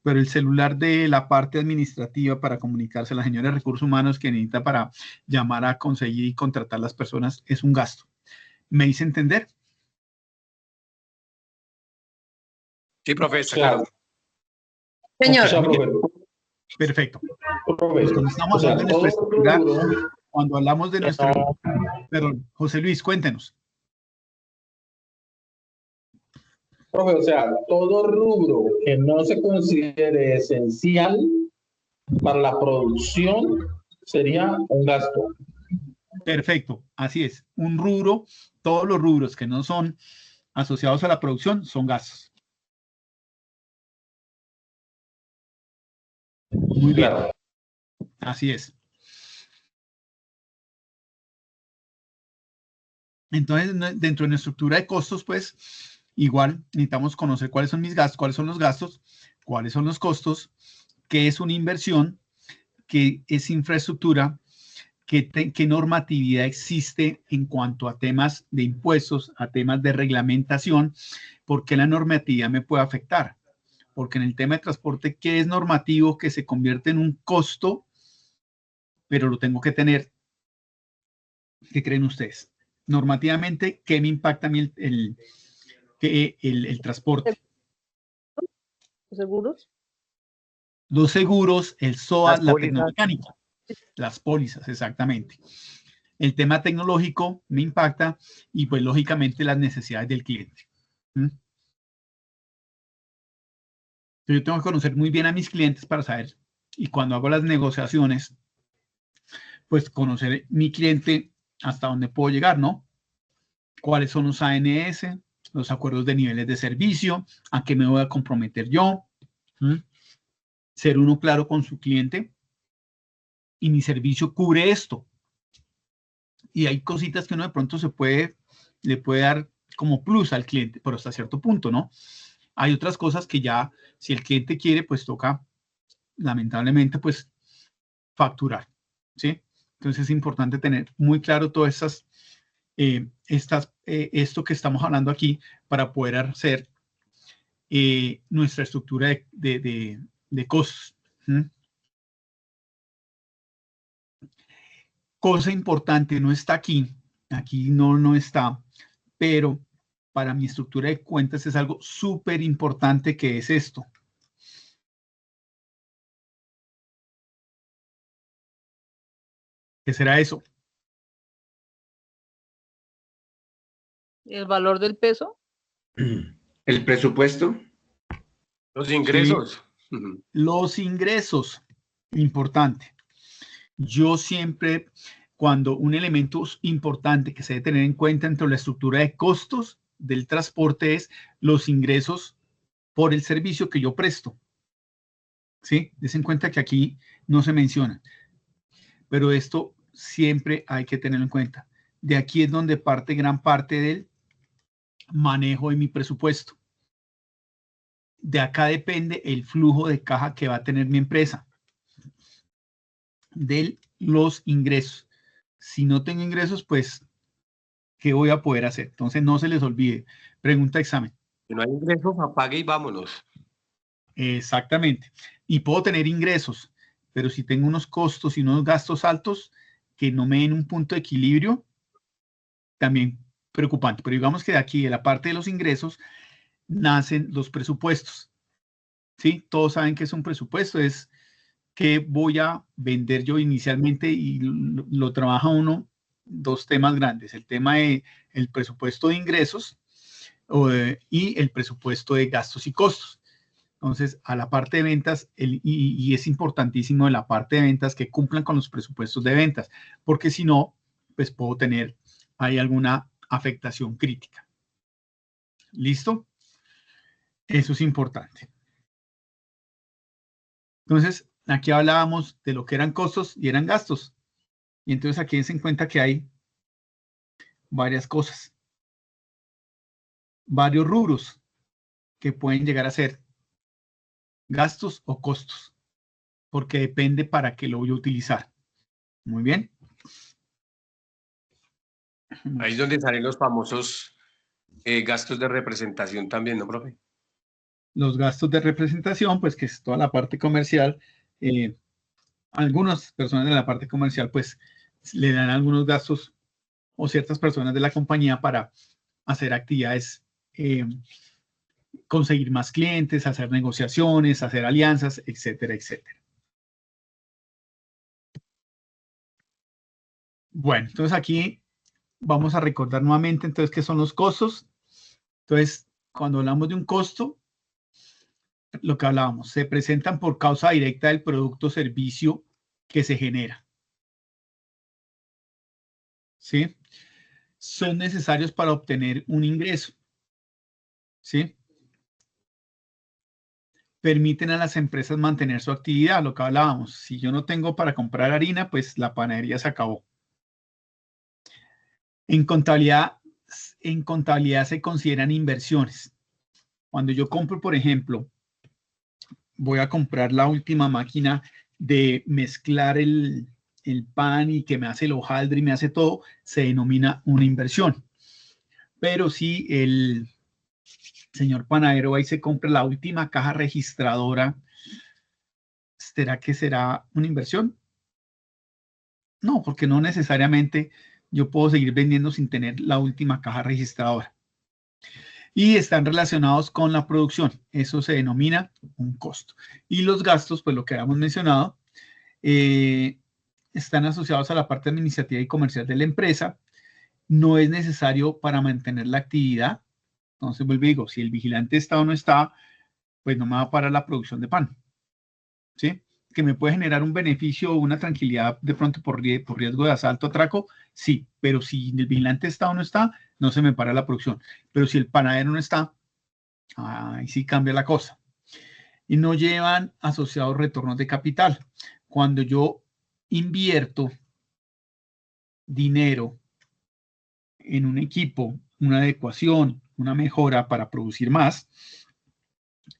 Pero el celular de la parte administrativa para comunicarse a la señora de recursos humanos que necesita para llamar a conseguir y contratar las personas es un gasto. ¿Me hice entender?
Sí, profe, está
Claro.
claro.
Señor.
O sea, profe,
Perfecto.
profe,
Pues cuando estamos
o sea,
hablando de nuestra
todo
estructura,
rubro,
cuando hablamos de nuestra... Perdón, José Luis, cuéntenos.
profe, o sea, todo rubro que no se considere esencial para la producción sería un gasto.
Perfecto, así es. Un rubro, todos los rubros que no son asociados a la producción son gastos. Muy bien.
Claro.
Así es. Entonces, dentro de nuestra estructura de costos, pues, igual necesitamos conocer cuáles son mis gastos, cuáles son los gastos, cuáles son los costos, qué es una inversión, qué es infraestructura, qué normatividad existe en cuanto a temas de impuestos, a temas de reglamentación, porque la normatividad me puede afectar. Porque en el tema de transporte, ¿qué es normativo que se convierte en un costo, pero lo tengo que tener? ¿Qué creen ustedes? Normativamente, ¿qué me impacta a mí el transporte?
¿Los seguros?
Los seguros, el SOA,
Las
la
pólizas.
tecnomecánica, las pólizas, exactamente. El tema tecnológico me impacta y pues lógicamente las necesidades del cliente. Yo tengo que conocer muy bien a mis clientes para saber, y cuando hago las negociaciones, pues conocer mi cliente hasta dónde puedo llegar, ¿no? ¿Cuáles son los ANS, los acuerdos de niveles de servicio, a qué me voy a comprometer yo? Ser uno claro con su cliente, y mi servicio cubre esto. Y hay cositas que uno de pronto le puede dar como plus al cliente, pero hasta cierto punto, ¿no? Hay otras cosas que ya, si el cliente quiere, pues toca, lamentablemente, pues facturar, ¿sí? Entonces es importante tener muy claro todas esto que estamos hablando aquí para poder hacer nuestra estructura de costos. Cosa importante, no está aquí no está, pero para mi estructura de cuentas es algo súper importante, que es esto. ¿Qué será eso?
¿El valor del peso?
¿El presupuesto?
Los ingresos.
Sí. Los ingresos, importante. Yo siempre, cuando un elemento importante que se debe tener en cuenta dentro de la estructura de costos del transporte es los ingresos por el servicio que yo presto. ¿Sí? Desen cuenta que aquí no se menciona, pero esto siempre hay que tenerlo en cuenta. De aquí es donde parte gran parte del manejo de mi presupuesto. De acá depende el flujo de caja que va a tener mi empresa. De los ingresos. Si no tengo ingresos, pues, ¿qué voy a poder hacer? Entonces, no se les olvide. Pregunta examen.
Si no hay ingresos, apague y vámonos.
Exactamente. Y puedo tener ingresos, pero si tengo unos costos y unos gastos altos que no me den un punto de equilibrio, también preocupante. Pero digamos que de aquí, de la parte de los ingresos, nacen los presupuestos. ¿sí? Todos saben que es un presupuesto, es qué voy a vender yo inicialmente y lo trabaja uno, dos temas grandes, el tema de el presupuesto de ingresos y el presupuesto de gastos y costos. Entonces, a la parte de ventas, y es importantísimo en la parte de ventas que cumplan con los presupuestos de ventas, porque si no, pues puedo tener ahí alguna afectación crítica. ¿Listo? Eso es importante. Entonces, aquí hablábamos de lo que eran costos y eran gastos. Y entonces aquí se encuentra que hay varias cosas, varios rubros que pueden llegar a ser gastos o costos, porque depende para qué lo voy a utilizar. Muy bien.
Ahí es donde salen los famosos gastos de representación también, ¿no, profe?
Los gastos de representación, pues que es toda la parte comercial. Algunas personas de la parte comercial, pues le dan algunos gastos o ciertas personas de la compañía para hacer actividades, conseguir más clientes, hacer negociaciones, hacer alianzas, etcétera, etcétera. Bueno, entonces aquí vamos a recordar nuevamente entonces qué son los costos. Entonces, cuando hablamos de un costo, lo que hablábamos, se presentan por causa directa del producto o servicio que se genera. ¿Sí? Son necesarios para obtener un ingreso. ¿Sí? Permiten a las empresas mantener su actividad, lo que hablábamos. Si yo no tengo para comprar harina, pues la panadería se acabó. En contabilidad se consideran inversiones. Cuando yo compro, por ejemplo, voy a comprar la última máquina de mezclar el pan y que me hace el hojaldre y me hace todo, se denomina una inversión. Pero si el señor panadero ahí se compra la última caja registradora, ¿será que será una inversión? No, porque no necesariamente yo puedo seguir vendiendo sin tener la última caja registradora. Y están relacionados con la producción. Eso se denomina un costo. Y los gastos, pues lo que habíamos mencionado, están asociados a la parte administrativa y comercial de la empresa. No es necesario para mantener la actividad. Entonces, vuelvo y digo, si el vigilante está o no está, pues no me va a parar la producción de pan. ¿Sí? Que me puede generar un beneficio o una tranquilidad de pronto por riesgo de asalto, atraco, sí, pero si el vigilante está o no está, no se me para la producción. Pero si el panadero no está, ahí sí cambia la cosa. Y no llevan asociados retornos de capital. Cuando yo invierto dinero en un equipo, una adecuación, una mejora para producir más,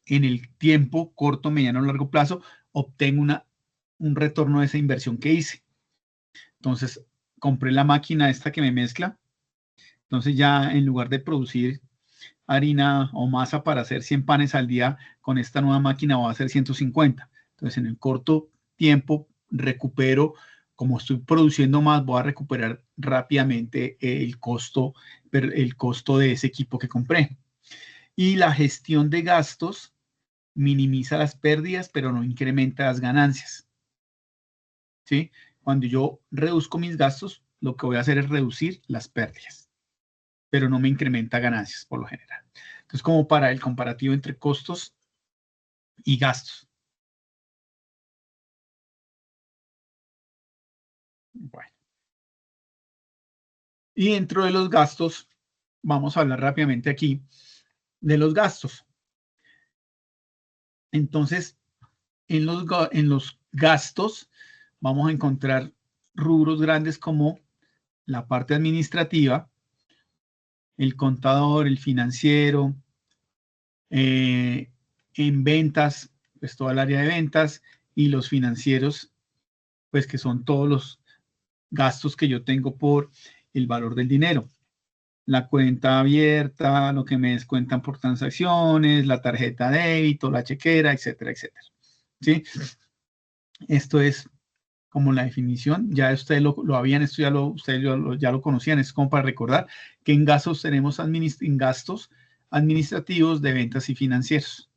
en el tiempo corto, mediano o largo plazo, obtengo un retorno de esa inversión que hice. Entonces, compré la máquina esta que me mezcla. Entonces ya en lugar de producir harina o masa para hacer 100 panes al día, con esta nueva máquina voy a hacer 150. Entonces, en el corto tiempo recupero, como estoy produciendo más, voy a recuperar rápidamente el costo de ese equipo que compré. Y la gestión de gastos minimiza las pérdidas, pero no incrementa las ganancias. ¿Sí? Cuando yo reduzco mis gastos, lo que voy a hacer es reducir las pérdidas, pero no me incrementa ganancias por lo general. Entonces, como para el comparativo entre costos y gastos. Bueno. Y dentro de los gastos, vamos a hablar rápidamente aquí de los gastos. Entonces, en los gastos vamos a encontrar rubros grandes como la parte administrativa, el contador, el financiero, en ventas, pues toda el área de ventas, y los financieros, pues que son todos los gastos que yo tengo por el valor del dinero. La cuenta abierta, lo que me descuentan por transacciones, la tarjeta de débito, la chequera, etcétera, etcétera. ¿Sí? Esto es como la definición. Ya ustedes lo habían estudiado, ustedes ya lo conocían. Es como para recordar que en gastos tenemos gastos administrativos, de ventas y financieros.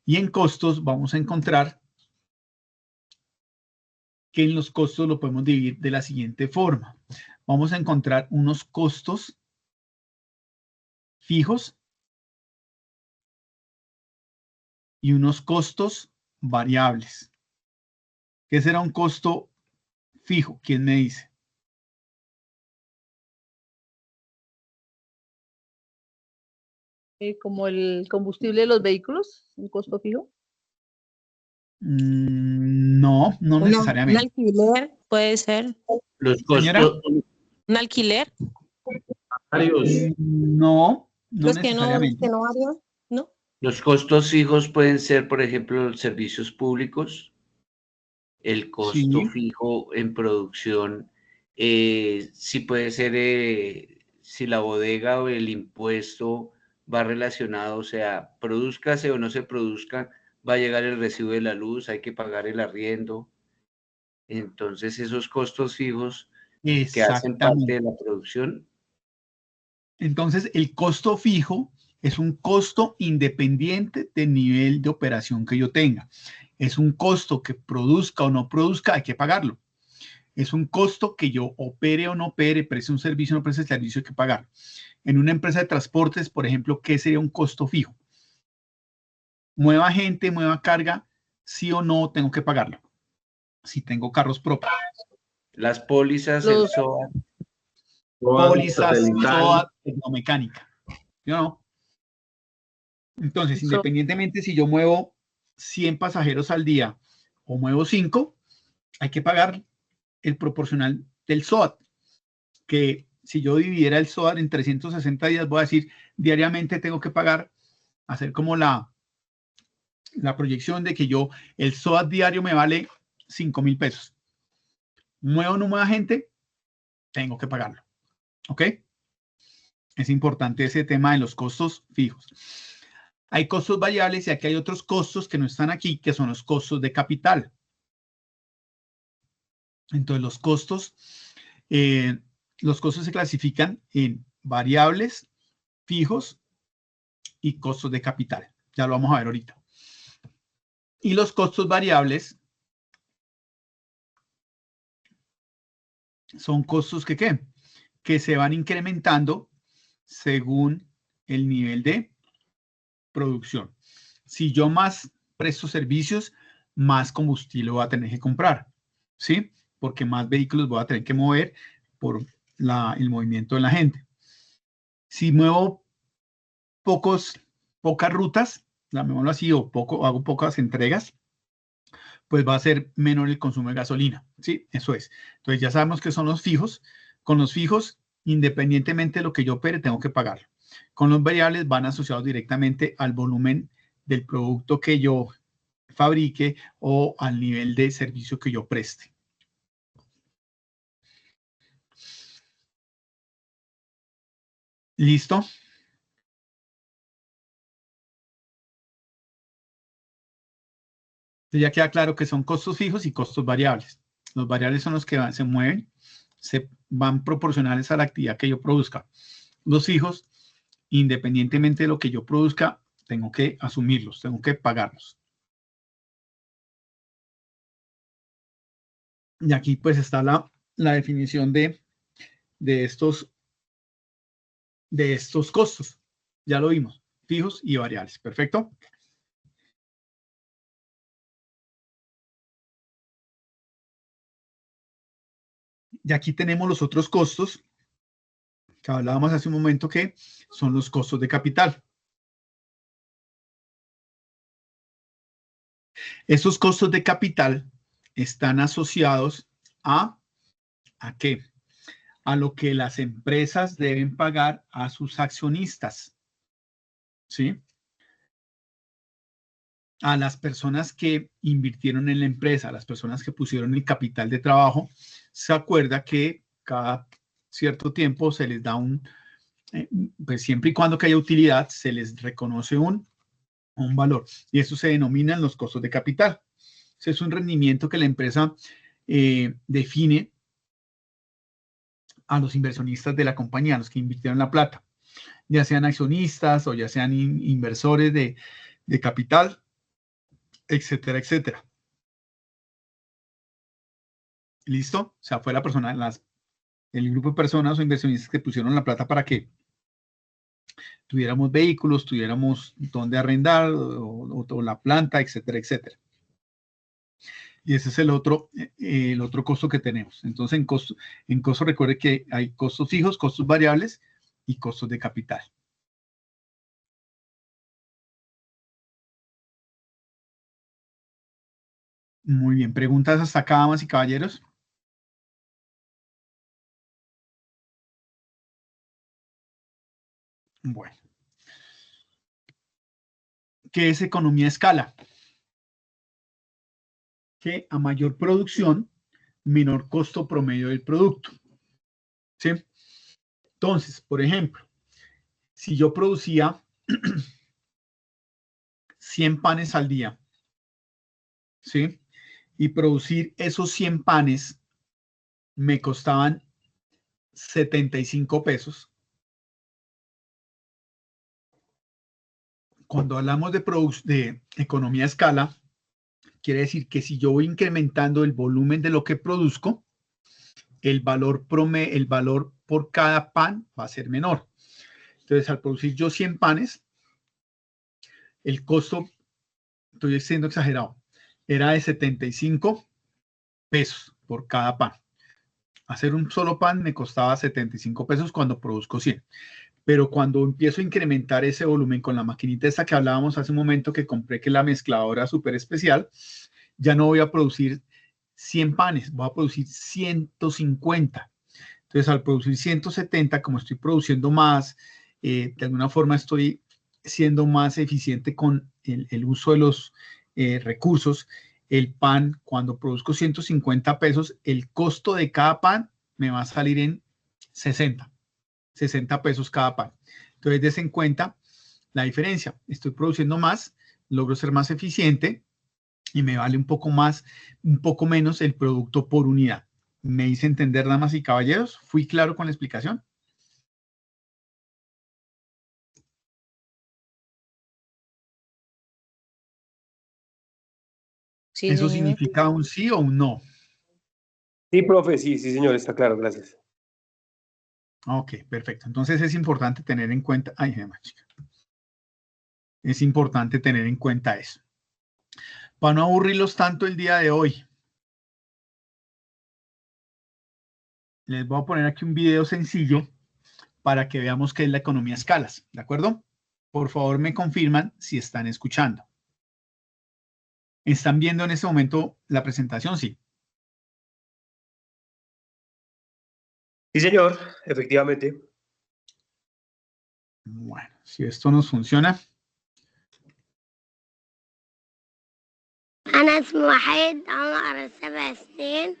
Y en costos vamos a encontrar que en los costos lo podemos dividir de la siguiente forma. Vamos a encontrar unos costos fijos y unos costos variables. ¿Qué será un costo fijo? ¿Quién me dice?
Como el combustible de los vehículos, un costo fijo.
No, no
Un
necesariamente.
alquiler puede ser.
Los
Señora.
costos,
Un alquiler.
No, no
Los que no
necesariamente.
varían, ¿no?
los costos fijos pueden ser, por ejemplo, los servicios públicos. El costo
Sí.
fijo en producción, sí puede ser si la bodega o el impuesto va relacionado, o sea, produzcase o no se produzca, va a llegar el recibo de la luz, hay que pagar el arriendo. Entonces, esos costos fijos que hacen parte
Exactamente.
de la producción.
Entonces, el costo fijo es un costo independiente del nivel de operación que yo tenga. Es un costo que produzca o no produzca, hay que pagarlo. Es un costo que yo opere o no opere, preste un servicio o no preste servicio, hay que pagarlo. En una empresa de transportes, por ejemplo, ¿qué sería un costo fijo? Mueva gente, mueva carga, sí o no tengo que pagarlo. Si tengo carros propios.
Las pólizas, el SOAT.
Pólizas, SOAT, tecnomecánica. ¿Yo no? Entonces, independientemente si yo muevo 100 pasajeros al día o muevo 5, hay que pagar el proporcional del SOAT, que si yo dividiera el SOAT en 360 días, voy a decir, diariamente tengo que pagar, hacer como la proyección de que el SOAT diario me vale 5,000 pesos. Muevo o no mueva gente, tengo que pagarlo. ¿Ok? Es importante ese tema de los costos fijos. Hay costos variables y aquí hay otros costos que no están aquí, que son los costos de capital. Entonces, los costos se clasifican en variables, fijos y costos de capital. Ya lo vamos a ver ahorita. Y los costos variables son costos que se van incrementando según el nivel de producción. Si yo más presto servicios, más combustible voy a tener que comprar, ¿sí? Porque más vehículos voy a tener que mover por el movimiento de la gente. Si muevo pocas rutas, llamémoslo así, o hago pocas entregas, pues va a ser menor el consumo de gasolina, ¿sí? Eso es. Entonces ya sabemos que son los fijos. Con los fijos, independientemente de lo que yo opere, tengo que pagar. Con los variables van asociados directamente al volumen del producto que yo fabrique o al nivel de servicio que yo preste. ¿Listo? Entonces ya queda claro que son costos fijos y costos variables. Los variables son los que se mueven, se van proporcionales a la actividad que yo produzca. Los fijos, independientemente de lo que yo produzca, tengo que asumirlos, tengo que pagarlos. Y aquí pues está la definición de estos costos. Ya lo vimos, fijos y variables. ¿Perfecto? Y aquí tenemos los otros costos que hablábamos hace un momento, que son los costos de capital. Esos costos de capital están asociados ¿a qué? A lo que las empresas deben pagar a sus accionistas, ¿sí? A las personas que invirtieron en la empresa, a las personas que pusieron el capital de trabajo. Se acuerda que cada cierto tiempo se les da pues siempre y cuando que haya utilidad, se les reconoce un valor. Y eso se denominan los costos de capital. Ese es un rendimiento que la empresa define a los inversionistas de la compañía, a los que invirtieron la plata, ya sean accionistas o ya sean inversores de capital. etcétera, etcétera. ¿Listo? O sea, fue la persona, el grupo de personas o inversionistas que pusieron la plata para que tuviéramos vehículos, tuviéramos donde arrendar o la planta, etcétera, etcétera. Y ese es el otro costo que tenemos. Entonces, en costo recuerde que hay costos fijos, costos variables y costos de capital. Muy bien. ¿Preguntas hasta acá, damas y caballeros? Bueno. ¿Qué es economía de escala? Que a mayor producción, menor costo promedio del producto. ¿Sí? Entonces, por ejemplo, si yo producía 100 panes al día, ¿sí? Y producir esos 100 panes me costaban 75 pesos. Cuando hablamos de economía a escala, quiere decir que si yo voy incrementando el volumen de lo que produzco, el valor por cada pan va a ser menor. Entonces, al producir yo 100 panes, el costo, estoy siendo exagerado, era de 75 pesos por cada pan. Hacer un solo pan me costaba 75 pesos cuando produzco 100. Pero cuando empiezo a incrementar ese volumen con la maquinita esta que hablábamos hace un momento que compré, que es la mezcladora súper especial, ya no voy a producir 100 panes, voy a producir 150. Entonces, al producir 170, como estoy produciendo más, de alguna forma estoy siendo más eficiente con el uso de los recursos. El pan, cuando produzco 150 pesos, el costo de cada pan me va a salir en 60 pesos cada pan. Entonces, des en cuenta la diferencia. Estoy produciendo más, logro ser más eficiente y me vale un poco menos el producto por unidad. ¿Me hice entender, damas y caballeros? ¿Fui claro con la explicación?
Sí,
¿Eso
señor.
significa un sí o un no?
Sí, profe, sí, señor, está claro, gracias.
Ok, perfecto. Entonces es importante tener en cuenta, es importante tener en cuenta eso. Para no aburrirlos tanto el día de hoy, les voy a poner aquí un video sencillo para que veamos qué es la economía a escalas, ¿de acuerdo? Por favor, me confirman si están escuchando. ¿Están viendo en este momento la presentación? Sí.
Sí, señor, efectivamente.
Bueno, si esto nos funciona.
أنا اسمي وحيد عمر 7 سنين.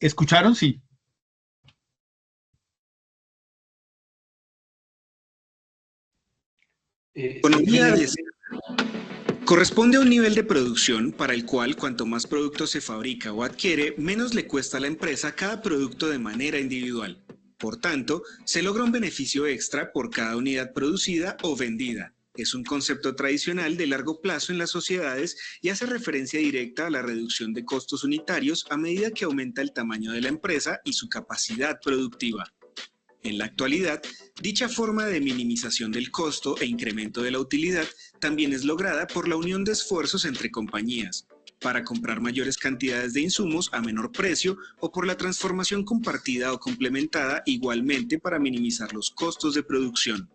¿Escucharon? Sí.
Economía de escala. Corresponde a un nivel de producción para el cual cuanto más producto se fabrica o adquiere, menos le cuesta a la empresa cada producto de manera individual. Por tanto, se logra un beneficio extra por cada unidad producida o vendida. Es un concepto tradicional de largo plazo en las sociedades y hace referencia directa a la reducción de costos unitarios a medida que aumenta el tamaño de la empresa y su capacidad productiva. En la actualidad, dicha forma de minimización del costo e incremento de la utilidad también es lograda por la unión de esfuerzos entre compañías, para comprar mayores cantidades de insumos a menor precio o por la transformación compartida o complementada igualmente para minimizar los costos de producción.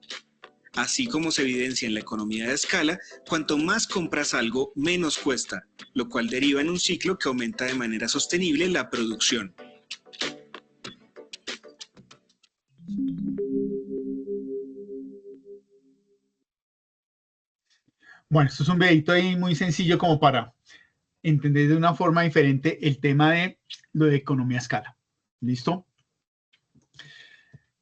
Así como se evidencia en la economía de escala, cuanto más compras algo, menos cuesta, lo cual deriva en un ciclo que aumenta de manera sostenible la producción.
Bueno, esto es un videito ahí muy sencillo como para entender de una forma diferente el tema de lo de economía a escala. ¿Listo?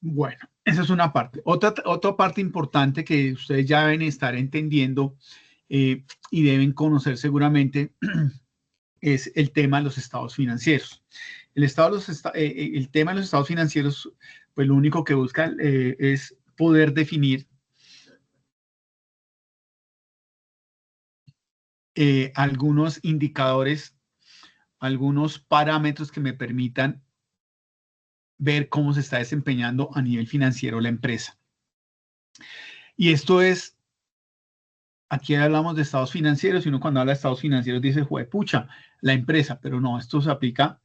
Bueno, esa es una parte. Otra parte importante que ustedes ya deben estar entendiendo y deben conocer seguramente es el tema de los estados financieros. El tema de los estados financieros pues lo único que busca es poder definir algunos indicadores, algunos parámetros que me permitan ver cómo se está desempeñando a nivel financiero la empresa. Y esto es, aquí hablamos de estados financieros, y uno cuando habla de estados financieros dice, juepucha, la empresa, pero no, esto se aplica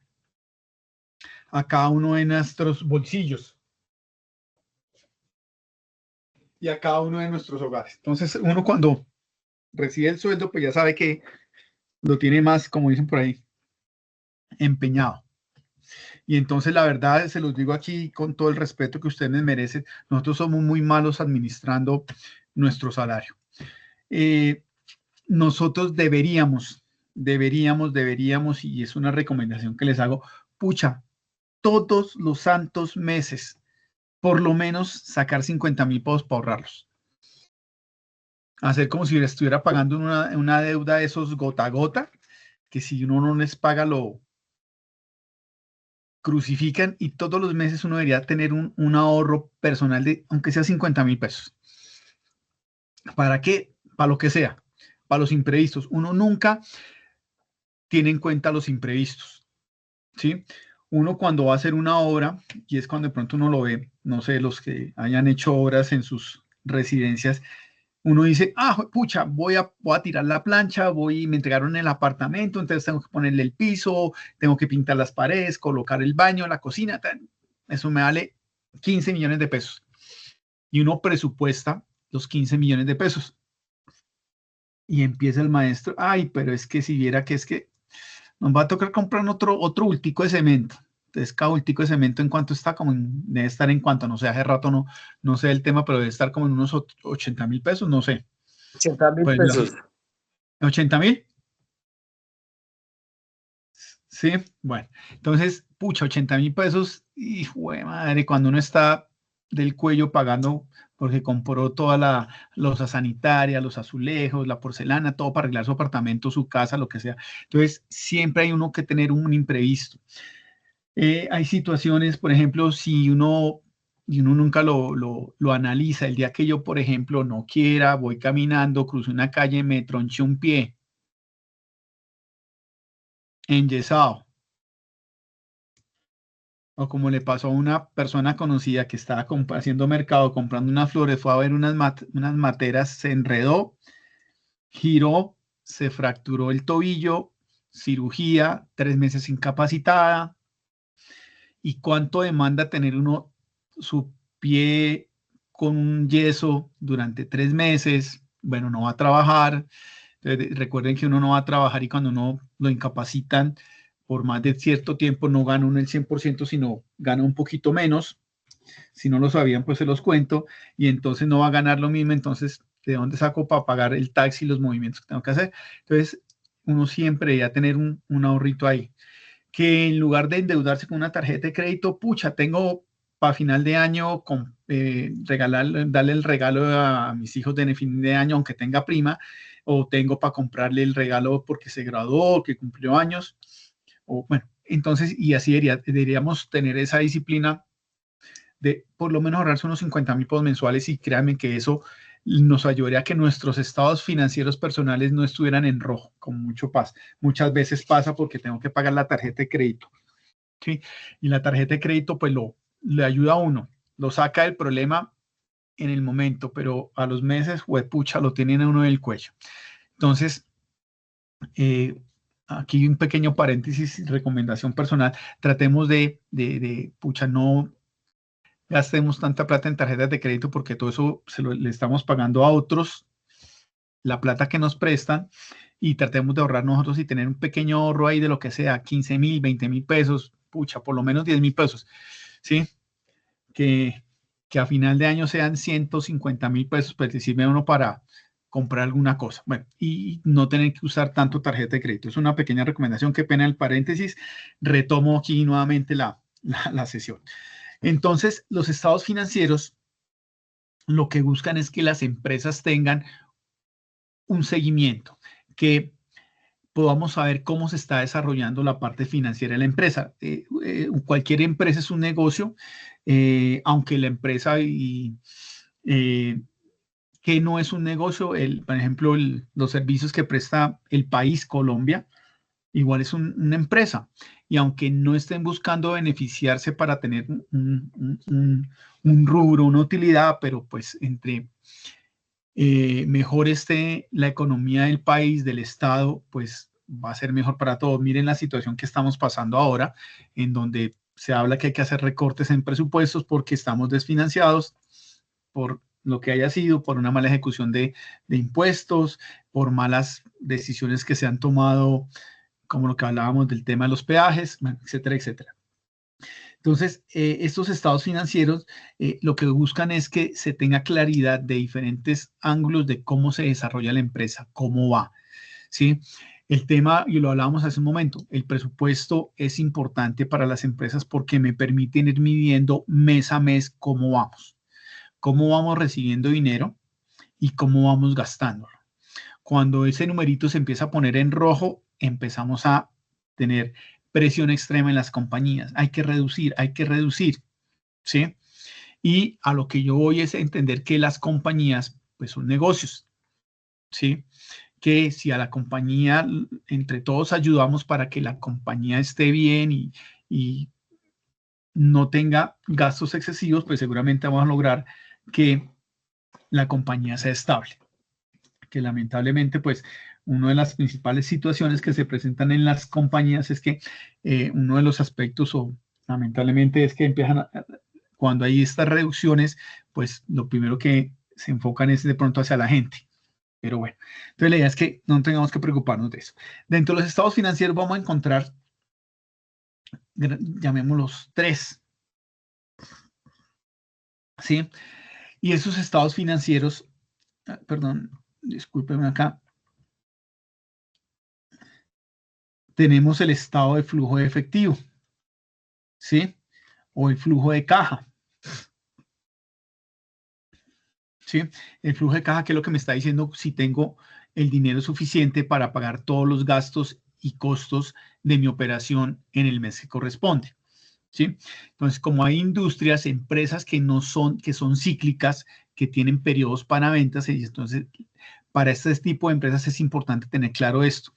a cada uno de nuestros bolsillos y a cada uno de nuestros hogares. Entonces, uno cuando recibe el sueldo, pues ya sabe que lo tiene más, como dicen por ahí, empeñado. Y entonces, la verdad, se los digo aquí con todo el respeto que ustedes me merecen, nosotros somos muy malos administrando nuestro salario. Nosotros deberíamos, y es una recomendación que les hago, pucha, todos los santos meses, por lo menos sacar 50.000 pesos para ahorrarlos. Hacer como si estuviera pagando una deuda de esos gota a gota, que si uno no les paga lo crucifican, y todos los meses uno debería tener un ahorro personal de, aunque sea 50.000 pesos. ¿Para qué? Para lo que sea, para los imprevistos. Uno nunca tiene en cuenta los imprevistos, ¿sí? Uno cuando va a hacer una obra, y es cuando de pronto uno lo ve, no sé, los que hayan hecho obras en sus residencias, uno dice, pucha, voy a tirar la plancha, me entregaron el apartamento, entonces tengo que ponerle el piso, tengo que pintar las paredes, colocar el baño, la cocina, eso me vale 15 millones de pesos. Y uno presupuesta los 15 millones de pesos. Y empieza el maestro, pero es que si viera que es que nos va a tocar comprar otro bultico de cemento. Entonces, cada bultico de cemento, ¿en cuánto está? Debe estar en cuánto, no sé, hace rato no sé el tema, pero debe estar como en unos 80.000 pesos, no sé.
80.000
pues,
pesos.
¿80.000? Sí, bueno. Entonces, pucha, 80.000 pesos, hijo de madre, cuando uno está del cuello pagando porque compró toda la losa sanitaria, los azulejos, la porcelana, todo para arreglar su apartamento, su casa, lo que sea. Entonces, siempre hay uno que tener un imprevisto. Hay situaciones, por ejemplo, si uno nunca lo analiza, el día que yo, por ejemplo, no quiera, voy caminando, cruzo una calle, me tronché un pie, enyesado, o como le pasó a una persona conocida que estaba haciendo mercado, comprando unas flores, fue a ver unas materas, se enredó, giró, se fracturó el tobillo, cirugía, 3 meses incapacitada. ¿Y cuánto demanda tener uno su pie con un yeso durante 3 meses? Bueno, no va a trabajar. Entonces, recuerden que uno no va a trabajar, y cuando uno lo incapacitan por más de cierto tiempo, no gana uno el 100%, sino gana un poquito menos. Si no lo sabían, pues se los cuento. Y entonces no va a ganar lo mismo. Entonces, ¿de dónde saco para pagar el taxi y los movimientos que tengo que hacer? Entonces, uno siempre debería tener un ahorrito ahí. Que en lugar de endeudarse con una tarjeta de crédito, pucha, tengo para final de año darle el regalo a mis hijos de fin de año, aunque tenga prima, o tengo para comprarle el regalo porque se graduó, que cumplió años, o bueno, entonces, y así deberíamos tener esa disciplina de por lo menos ahorrarse unos 50.000 pesos mensuales, y créanme que eso nos ayudaría a que nuestros estados financieros personales no estuvieran en rojo, con mucho paz. Muchas veces pasa porque tengo que pagar la tarjeta de crédito, ¿sí? Y la tarjeta de crédito pues le ayuda a uno, lo saca del problema en el momento, pero a los meses, pucha, lo tienen a uno en el cuello. Entonces, aquí un pequeño paréntesis, recomendación personal, tratemos de pucha, no gastemos tanta plata en tarjetas de crédito, porque todo eso le estamos pagando a otros, la plata que nos prestan, y tratemos de ahorrar nosotros y tener un pequeño ahorro ahí de lo que sea, 15.000, 20.000 pesos, pucha, por lo menos 10.000 pesos, ¿sí? Que a final de año sean 150.000 pesos, pues decirme uno para comprar alguna cosa. Bueno, y no tener que usar tanto tarjeta de crédito. Es una pequeña recomendación, qué pena el paréntesis. Retomo aquí nuevamente la sesión. Entonces, los estados financieros lo que buscan es que las empresas tengan un seguimiento, que podamos saber cómo se está desarrollando la parte financiera de la empresa. Cualquier empresa es un negocio, aunque la empresa que no es un negocio, por ejemplo, los servicios que presta el país, Colombia, igual es una empresa. Y aunque no estén buscando beneficiarse para tener un rubro, una utilidad, pero pues entre mejor esté la economía del país, del Estado, pues va a ser mejor para todos. Miren la situación que estamos pasando ahora, en donde se habla que hay que hacer recortes en presupuestos porque estamos desfinanciados por lo que haya sido, por una mala ejecución de impuestos, por malas decisiones que se han tomado, como lo que hablábamos del tema de los peajes, etcétera, etcétera. Entonces, estos estados financieros lo que buscan es que se tenga claridad de diferentes ángulos de cómo se desarrolla la empresa, cómo va, ¿sí? El tema, y lo hablábamos hace un momento, el presupuesto es importante para las empresas porque me permiten ir midiendo mes a mes cómo vamos recibiendo dinero y cómo vamos gastándolo. Cuando ese numerito se empieza a poner en rojo, empezamos a tener presión extrema en las compañías. Hay que reducir, ¿sí? Y a lo que yo voy es a entender que las compañías, pues son negocios, ¿sí? Que si a la compañía, entre todos ayudamos para que la compañía esté bien y no tenga gastos excesivos, pues seguramente vamos a lograr que la compañía sea estable. Que lamentablemente, pues, una de las principales situaciones que se presentan en las compañías es que uno de los aspectos, lamentablemente, es que cuando hay estas reducciones, pues lo primero que se enfocan es de pronto hacia la gente. Pero bueno, entonces la idea es que no tengamos que preocuparnos de eso. Dentro de los estados financieros vamos a encontrar, llamémoslos 3, ¿sí? Y esos estados financieros, perdón, discúlpenme acá, tenemos el estado de flujo de efectivo, ¿sí? O el flujo de caja. ¿Sí? El flujo de caja, que es lo que me está diciendo si tengo el dinero suficiente para pagar todos los gastos y costos de mi operación en el mes que corresponde. ¿Sí? Entonces, como hay industrias, empresas que son cíclicas, que tienen periodos para ventas, y entonces para este tipo de empresas es importante tener claro esto.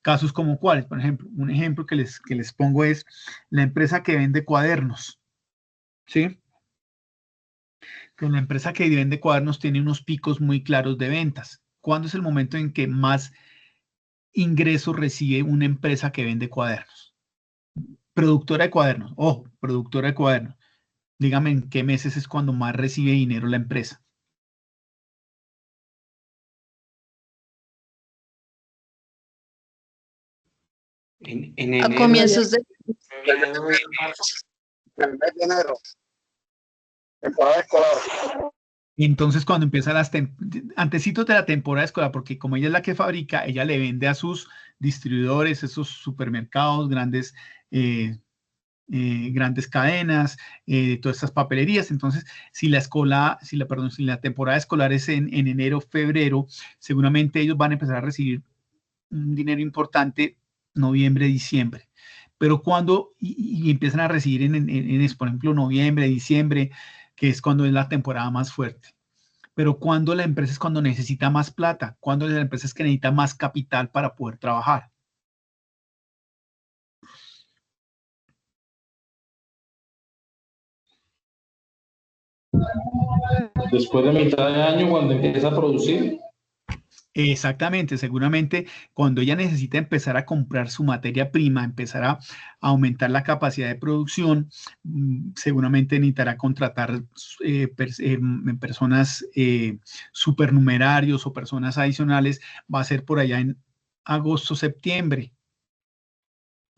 Casos como cuáles, por ejemplo, un ejemplo que les pongo es la empresa que vende cuadernos, ¿sí? Que la empresa que vende cuadernos tiene unos picos muy claros de ventas. ¿Cuándo es el momento en que más ingresos recibe una empresa que vende cuadernos? Productora de cuadernos, ojo, productora de cuadernos. Dígame en qué meses es cuando más recibe dinero la empresa.
En enero.
A comienzos de...
El mes de enero. Temporada escolar.
Entonces, cuando empieza antecitos de la temporada escolar, porque como ella es la que fabrica, ella le vende a sus distribuidores, esos supermercados, grandes cadenas, todas estas papelerías. Entonces, si la temporada escolar es en enero, febrero, seguramente ellos van a empezar a recibir un dinero importante noviembre, diciembre. Pero cuando y empiezan a recibir por ejemplo, noviembre, diciembre, que es cuando es la temporada más fuerte. Pero cuando la empresa es cuando necesita más plata, cuando la empresa es que necesita más capital para poder trabajar.
Después de mitad de año, cuando empieza a producir.
Exactamente, seguramente cuando ella necesita empezar a comprar su materia prima, empezar a aumentar la capacidad de producción, seguramente necesitará contratar personas supernumerarios o personas adicionales, va a ser por allá en agosto, septiembre.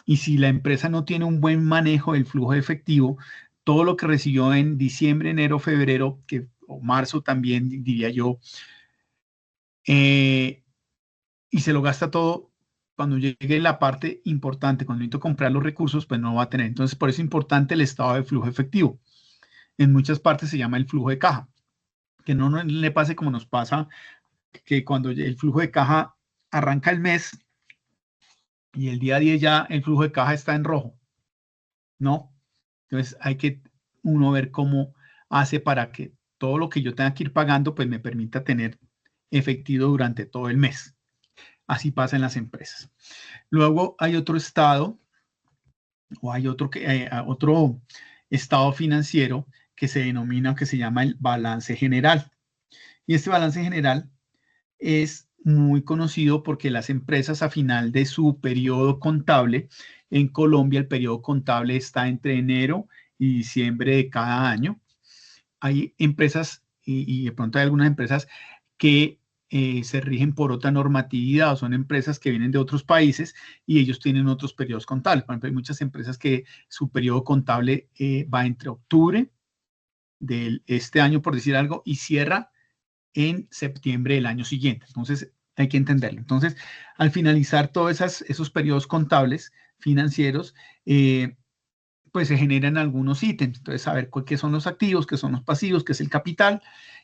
Y si la empresa no tiene un buen manejo del flujo de efectivo, todo lo que recibió en diciembre, enero, febrero, o marzo también, diría yo, y se lo gasta todo, cuando llegue la parte importante, cuando necesito comprar los recursos, pues no va a tener. Entonces, por eso es importante el estado de flujo efectivo. En muchas partes se llama el flujo de caja. Que no le pase como nos pasa, que cuando el flujo de caja arranca el mes y el día 10 ya el flujo de caja está en rojo, ¿no? Entonces hay que uno ver cómo hace para que todo lo que yo tenga que ir pagando pues me permita tener efectivo durante todo el mes. Así pasa en las empresas. Luego hay otro estado o hay otro estado financiero que se denomina, que se llama el balance general. Y este balance general es muy conocido porque las empresas a final de su periodo contable, en Colombia el periodo contable está entre enero y diciembre de cada año. Hay empresas y de pronto hay algunas empresas que se rigen por otra normatividad o son empresas que vienen de otros países y ellos tienen otros periodos contables. Por ejemplo, hay muchas empresas que su periodo contable va entre octubre de este año, por decir algo, y cierra en septiembre del año siguiente. Entonces, hay que entenderlo. Entonces, al finalizar todos esos periodos contables financieros, pues se generan algunos ítems. Entonces, saber qué son los activos, qué son los pasivos, qué es el capital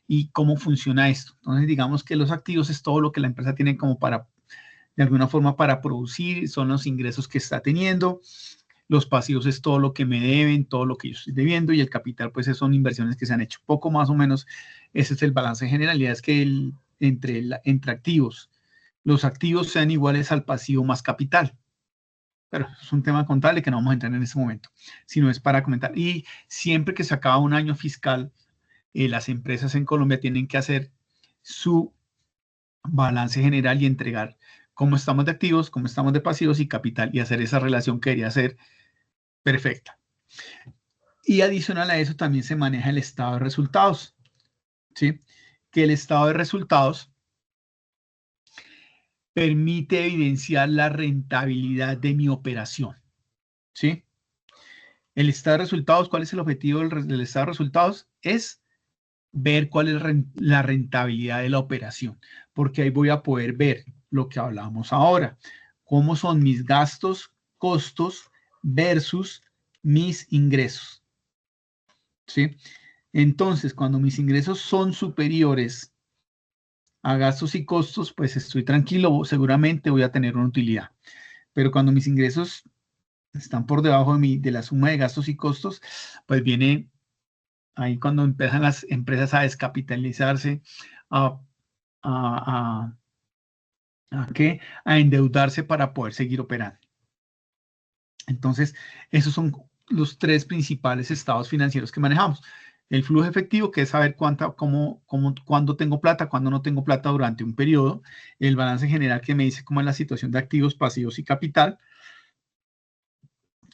y cómo funciona esto. Entonces, digamos que los activos es todo lo que la empresa tiene como para, de alguna forma, para producir, son los ingresos que está teniendo. Los pasivos es todo lo que me deben, todo lo que yo estoy debiendo, y el capital, pues, son inversiones que se han hecho. Poco más o menos, ese es el balance general. La idea es que entre activos, los activos sean iguales al pasivo más capital. Pero es un tema contable que no vamos a entrar en este momento, sino es para comentar. Y siempre que se acaba un año fiscal, las empresas en Colombia tienen que hacer su balance general y entregar cómo estamos de activos, cómo estamos de pasivos y capital, y hacer esa relación que debería ser perfecta. Y adicional a eso también se maneja el estado de resultados, ¿sí? Que el estado de resultados permite evidenciar la rentabilidad de mi operación, ¿sí? El estado de resultados, ¿cuál es el objetivo del estado de resultados? Es ver cuál es la rentabilidad de la operación, porque ahí voy a poder ver lo que hablábamos ahora, cómo son mis gastos, costos versus mis ingresos, ¿sí? Entonces, cuando mis ingresos son superiores a gastos y costos, pues estoy tranquilo, seguramente voy a tener una utilidad. Pero cuando mis ingresos están por debajo de la suma de gastos y costos, pues viene ahí cuando empiezan las empresas a descapitalizarse, a endeudarse para poder seguir operando. Entonces, esos son los tres principales estados financieros que manejamos. El flujo efectivo, que es saber cuándo tengo plata, cuándo no tengo plata durante un periodo. El balance general, que me dice cómo es la situación de activos, pasivos y capital.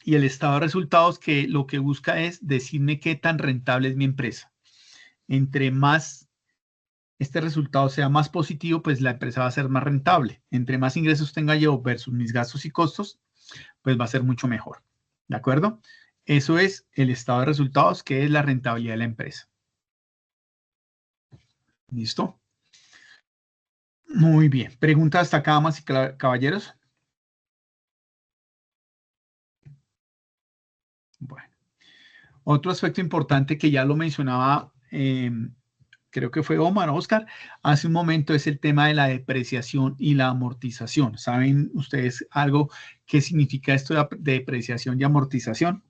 Y el estado de resultados, que lo que busca es decirme qué tan rentable es mi empresa. Entre más este resultado sea más positivo, pues la empresa va a ser más rentable. Entre más ingresos tenga yo versus mis gastos y costos, pues va a ser mucho mejor. ¿De acuerdo? Eso es el estado de resultados, que es la rentabilidad de la empresa. ¿Listo? Muy bien. ¿Preguntas hasta acá, damas y caballeros? Bueno. Otro aspecto importante que ya lo mencionaba, creo que fue Oscar, hace un momento, es el tema de la depreciación y la amortización. ¿Saben ustedes algo qué significa esto de depreciación y amortización?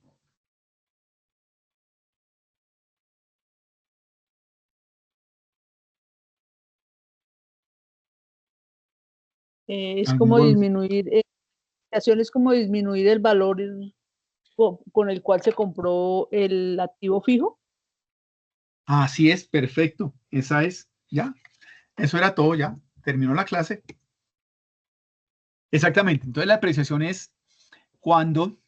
Es como disminuir, es como disminuir el valor con el cual se compró el activo fijo.
Así es, perfecto. Esa es, ya. Eso era todo, ya. Terminó la clase. Exactamente. Entonces, la depreciación es cuando,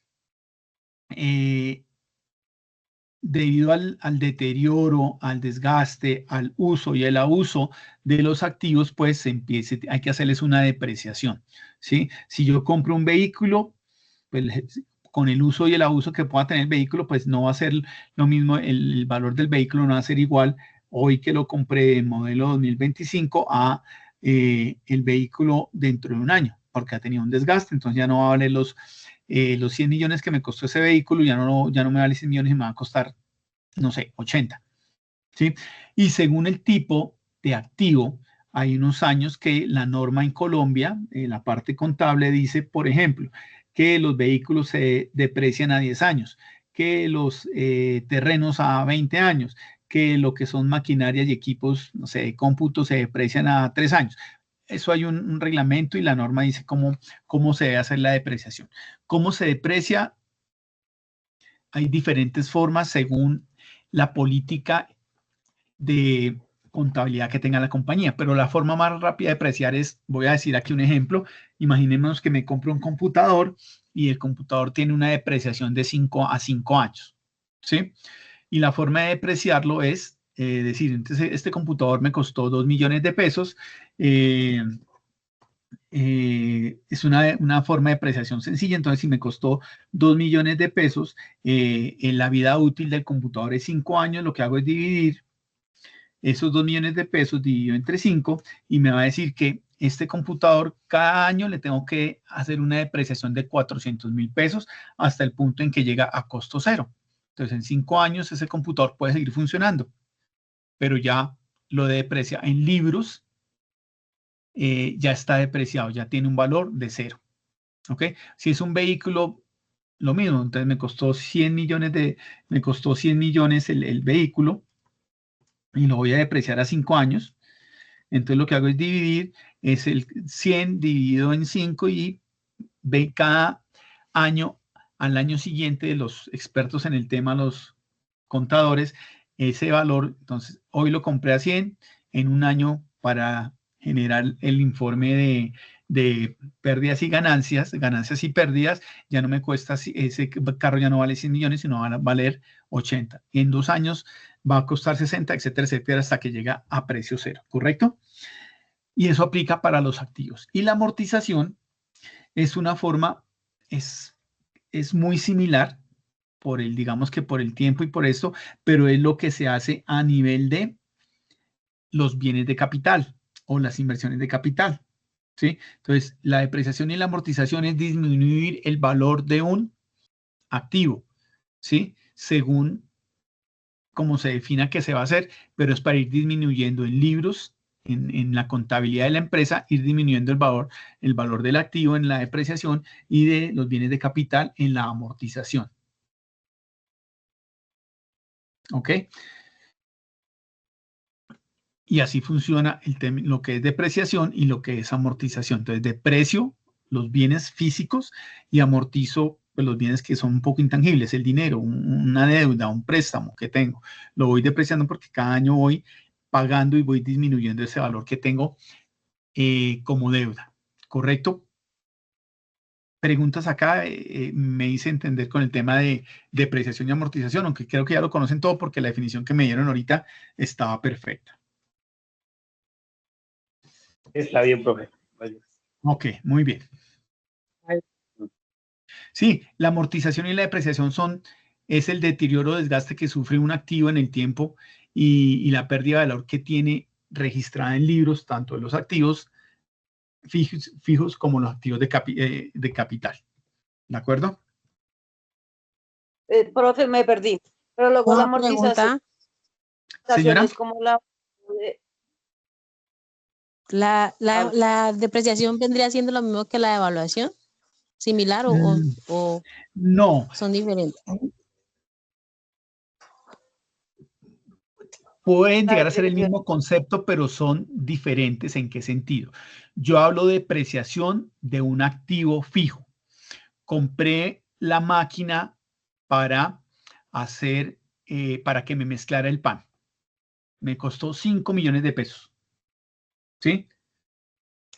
debido al deterioro, al desgaste, al uso y el abuso de los activos, pues hay que hacerles una depreciación, ¿sí? Si yo compro un vehículo, pues con el uso y el abuso que pueda tener el vehículo, pues no va a ser lo mismo, el valor del vehículo no va a ser igual hoy que lo compré en modelo 2025 a el vehículo dentro de un año, porque ha tenido un desgaste, entonces ya no va a valer los 100 millones que me costó ese vehículo, ya no me vale 100 millones y me va a costar, no sé, 80, ¿sí? Y según el tipo de activo, hay unos años que la norma en Colombia, la parte contable dice, por ejemplo, que los vehículos se deprecian a 10 años, que los terrenos a 20 años, que lo que son maquinarias y equipos, no sé, de cómputo se deprecian a 3 años. Eso hay un reglamento y la norma dice cómo se debe hacer la depreciación. ¿Cómo se deprecia? Hay diferentes formas según la política de contabilidad que tenga la compañía, pero la forma más rápida de depreciar es, voy a decir aquí un ejemplo, imaginémonos que me compro un computador y el computador tiene una depreciación de 5 a 5 años, ¿sí? Y la forma de depreciarlo es decir, entonces este computador me costó 2 millones de pesos, es una forma de depreciación sencilla. Entonces, si me costó 2 millones de pesos, en la vida útil del computador es 5 años, lo que hago es dividir esos 2 millones de pesos dividido entre 5 y me va a decir que este computador cada año le tengo que hacer una depreciación de 400.000 pesos hasta el punto en que llega a costo cero. Entonces, en 5 años ese computador puede seguir funcionando, pero ya lo deprecia en libros, ya está depreciado, ya tiene un valor de cero. ¿Ok? Si es un vehículo, lo mismo. Entonces me costó 100 millones el vehículo y lo voy a depreciar a 5 años. Entonces lo que hago es dividir, es el 100 dividido en 5 y ve cada año, al año siguiente, los expertos en el tema, los contadores, ese valor. Entonces hoy lo compré a 100, en un año para generar el informe de pérdidas y ganancias y pérdidas, ya no me cuesta, ese carro ya no vale 100 millones, sino va a valer 80. En 2 años va a costar 60, etcétera, etcétera, hasta que llega a precio cero, ¿correcto? Y eso aplica para los activos. Y la amortización es una forma, es muy similar, digamos que por el tiempo y por esto, pero es lo que se hace a nivel de los bienes de capital o las inversiones de capital, ¿sí? Entonces, la depreciación y la amortización es disminuir el valor de un activo, ¿sí? Según cómo se defina que se va a hacer, pero es para ir disminuyendo en libros, en la contabilidad de la empresa, ir disminuyendo el valor del activo en la depreciación y de los bienes de capital en la amortización. ¿Ok? Y así funciona lo que es depreciación y lo que es amortización. Entonces, deprecio los bienes físicos y amortizo pues, los bienes que son un poco intangibles, el dinero, una deuda, un préstamo que tengo. Lo voy depreciando porque cada año voy pagando y voy disminuyendo ese valor que tengo como deuda. ¿Correcto? Preguntas acá, me hice entender con el tema de depreciación y amortización, aunque creo que ya lo conocen todo porque la definición que me dieron ahorita estaba perfecta.
Está bien, profe.
Ok, muy bien. Sí, la amortización y la depreciación es el deterioro o desgaste que sufre un activo en el tiempo y la pérdida de valor que tiene registrada en libros, tanto de los activos fijos como los activos de capital. ¿De acuerdo?
Profe, me perdí. Pero luego la amortización
Señora,
es como la...
¿La depreciación vendría siendo lo mismo que la evaluación? ¿Similar o
no.
Son diferentes?
Pueden llegar a ser el mismo concepto, pero son diferentes. ¿En qué sentido? Yo hablo de depreciación de un activo fijo. Compré la máquina para que me mezclara el pan. Me costó 5 millones de pesos. ¿Sí?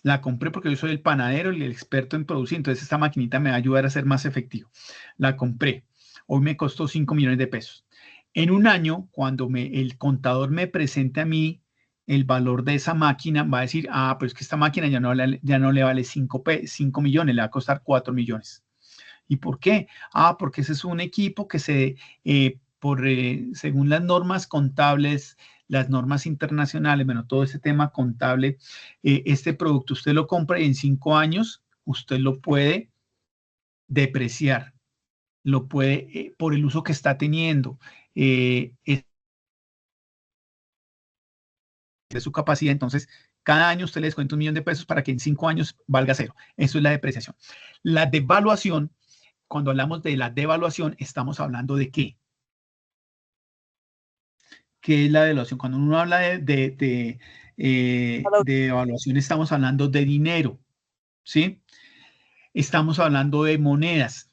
La compré porque yo soy el panadero y el experto en producir, entonces esta maquinita me va a ayudar a ser más efectivo. La compré. Hoy me costó 5 millones de pesos. En un año, cuando el contador me presente a mí el valor de esa máquina, va a decir, pues que esta máquina ya no le vale 5 millones, le va a costar 4 millones. ¿Y por qué? Porque ese es un equipo que según las normas contables, las normas internacionales, bueno, todo ese tema contable, este producto usted lo compra y en 5 años usted lo puede depreciar, lo puede, por el uso que está teniendo, de su capacidad, entonces Cada año usted le descuenta 1 millón de pesos para que en 5 años valga 0. Eso es la depreciación. La devaluación, cuando hablamos de la devaluación, estamos hablando de ¿qué? ¿Qué es la devaluación? Cuando uno habla de devaluación, estamos hablando de dinero, ¿sí? Estamos hablando de monedas.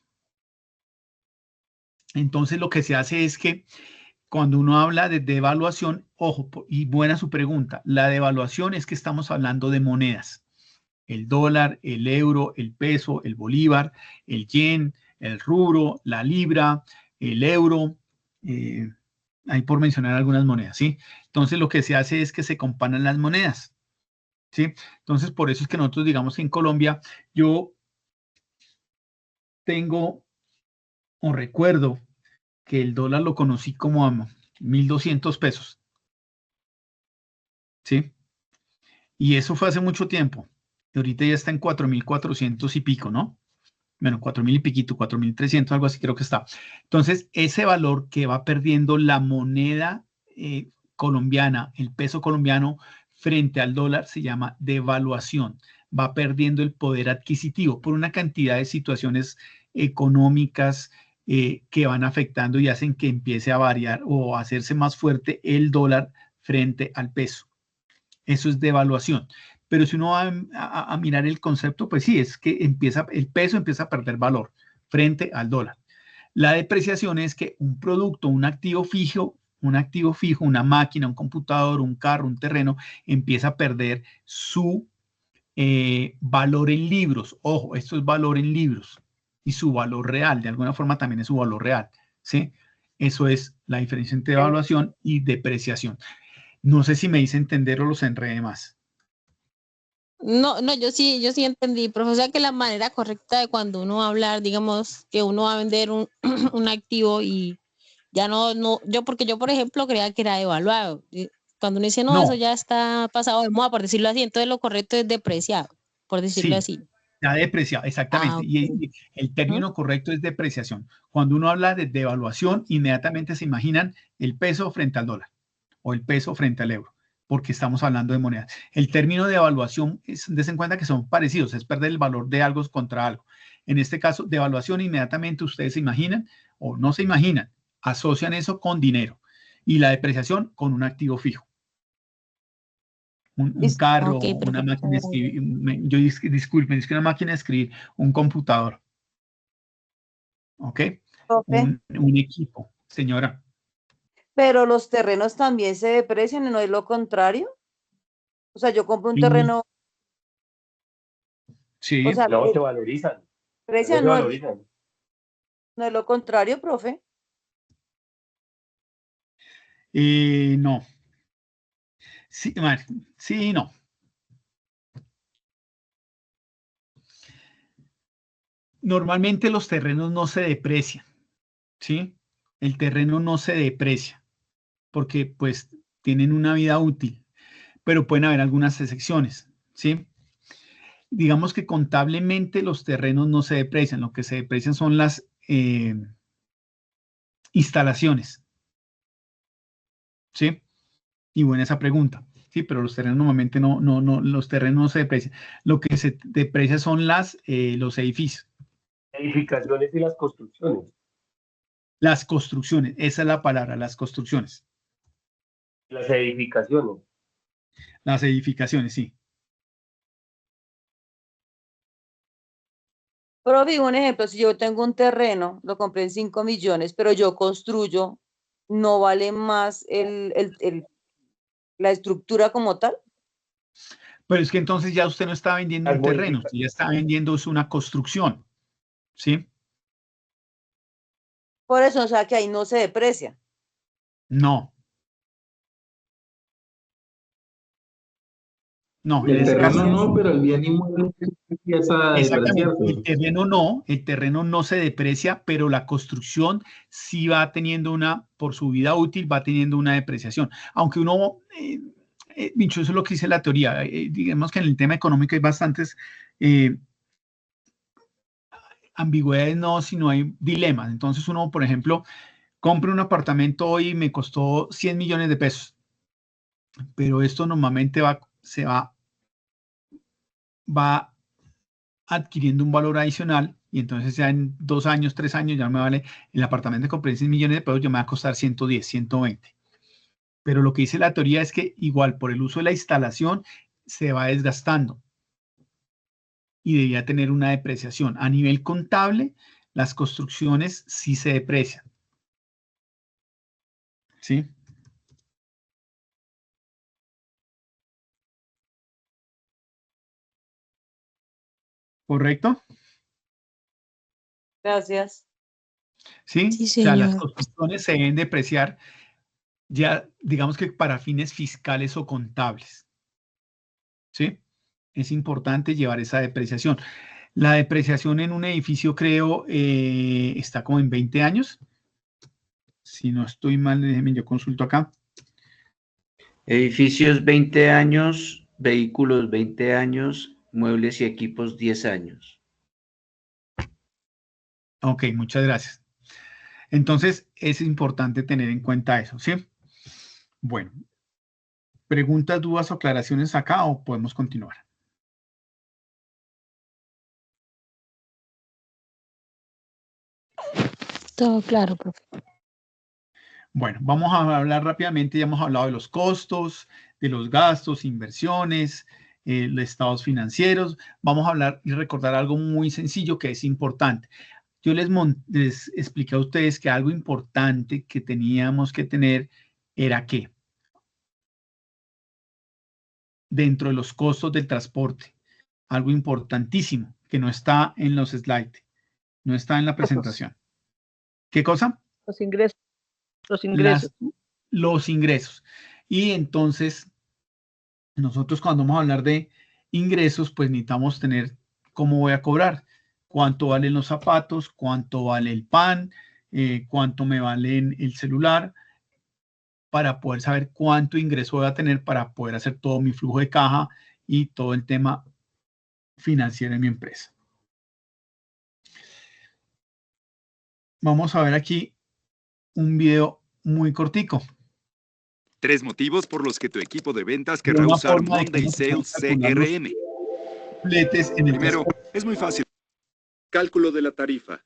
Entonces, lo que se hace es que cuando uno habla de devaluación, ojo, y buena su pregunta, la devaluación es que estamos hablando de monedas. El dólar, el euro, el peso, el bolívar, el yen, el rublo, la libra, el euro, ahí por mencionar algunas monedas, ¿sí? Entonces, lo que se hace es que se comparan las monedas, ¿sí? Entonces, por eso es que nosotros, digamos que en Colombia, yo tengo o recuerdo que el dólar lo conocí como a 1.200 pesos, ¿sí? Y eso fue hace mucho tiempo. Y ahorita ya está en 4.400 y pico, ¿no? Bueno, 4.000 y piquito, 4.300, algo así creo que está. Entonces, ese valor que va perdiendo la moneda colombiana, el peso colombiano frente al dólar, se llama devaluación. Va perdiendo el poder adquisitivo por una cantidad de situaciones económicas que van afectando y hacen que empiece a variar o a hacerse más fuerte el dólar frente al peso. Eso es devaluación. Pero si uno va a mirar el concepto, pues sí, es que el peso empieza a perder valor frente al dólar. La depreciación es que un producto, un activo fijo, una máquina, un computador, un carro, un terreno, empieza a perder su valor en libros. Ojo, esto es valor en libros y su valor real, de alguna forma también es su valor real, ¿sí? Eso es la diferencia entre devaluación y depreciación. No sé si me hice entender o los enredé más.
No, yo sí entendí, profe. O sea que la manera correcta de cuando uno va a hablar, digamos, que uno va a vender un, un activo y ya porque yo, por ejemplo, creía que era devaluado. Y cuando uno dice, no, eso ya está pasado de moda, por decirlo así, entonces lo correcto es depreciado, por decirlo así.
Ya depreciado, exactamente.
Okay.
Y el término correcto es depreciación. Cuando uno habla de devaluación, inmediatamente se imaginan el peso frente al dólar o el peso frente al euro, porque estamos hablando de monedas. El término de devaluación, dense en cuenta que son parecidos, es perder el valor de algo contra algo. En este caso, devaluación, inmediatamente ustedes se imaginan o no se imaginan, asocian eso con dinero y la depreciación con un activo fijo. Un carro, una máquina de escribir, disculpen, es que una máquina de escribir, un computador. ¿Ok? Un equipo, señora.
Pero los terrenos también se deprecian, ¿no es lo contrario? O sea, yo compro un terreno.
Sí.
O sea,
no, se valorizan.
Deprecian, no es lo contrario, profe.
No. Sí, sí, no. Normalmente los terrenos no se deprecian, ¿sí? El terreno no se deprecia porque pues tienen una vida útil, pero pueden haber algunas excepciones, ¿sí? Digamos que contablemente los terrenos no se deprecian, lo que se deprecian son las instalaciones, ¿sí? Y buena esa pregunta. Sí, pero los terrenos normalmente los terrenos no se deprecian. Lo que se deprecia son los edificios.
Edificaciones y las construcciones.
Las construcciones, esa es la palabra, las construcciones.
Las edificaciones.
Las edificaciones, sí.
Pero digo un ejemplo, si yo tengo un terreno, lo compré en 5 millones, pero yo construyo, ¿no vale más la estructura como tal?
Pero es que entonces ya usted no está vendiendo un terreno, usted ya está vendiendo una construcción, ¿sí?
Por eso, o sea, que ahí no se deprecia.
No. No,
el terreno no, pero el bien inmueble empieza a depreciarse.
El terreno no se deprecia, pero la construcción sí va teniendo por su vida útil, va teniendo una depreciación. Aunque uno, dicho, eso es lo que dice la teoría, digamos que en el tema económico hay bastantes ambigüedades, no, sino hay dilemas. Entonces uno, por ejemplo, compra un apartamento hoy y me costó 100 millones de pesos, pero esto normalmente se va va adquiriendo un valor adicional y entonces ya en 2 años, 3 años ya me vale, el apartamento que compré 100 millones de pesos, ya me va a costar 110, 120. Pero lo que dice la teoría es que igual por el uso de la instalación se va desgastando y debería tener una depreciación. A nivel contable, las construcciones sí se deprecian. ¿Sí? ¿Correcto?
Gracias.
¿Sí?
Sí,
O sea, las
señor.
construcciones se deben depreciar ya, digamos que para fines fiscales o contables. ¿Sí? Es importante llevar esa depreciación. La depreciación en un edificio, creo, está como en 20 años. Si no estoy mal, déjenme, yo consulto acá.
Edificios 20 años, vehículos 20 años, muebles y equipos 10 años.
Ok, muchas gracias. Entonces, es importante tener en cuenta eso, ¿sí? Bueno, ¿preguntas, dudas o aclaraciones acá o podemos continuar?
Todo claro, profe.
Bueno, vamos a hablar rápidamente, ya hemos hablado de los costos, de los gastos, inversiones, los estados financieros. Vamos a hablar y recordar algo muy sencillo que es importante. Yo les expliqué a ustedes que algo importante que teníamos que tener era que dentro de los costos del transporte, algo importantísimo que no está en los slides, no está en la presentación. ¿Qué cosa?
Los ingresos. Los ingresos.
Los ingresos. Y entonces, nosotros cuando vamos a hablar de ingresos, pues necesitamos tener cómo voy a cobrar, cuánto valen los zapatos, cuánto vale el pan, cuánto me vale el celular, para poder saber cuánto ingreso voy a tener para poder hacer todo mi flujo de caja y todo el tema financiero de mi empresa. Vamos a ver aquí un video muy cortico.
3 motivos por los que tu equipo de ventas querrá usar Monday Sales CRM. Primero, es muy fácil. Cálculo de la tarifa.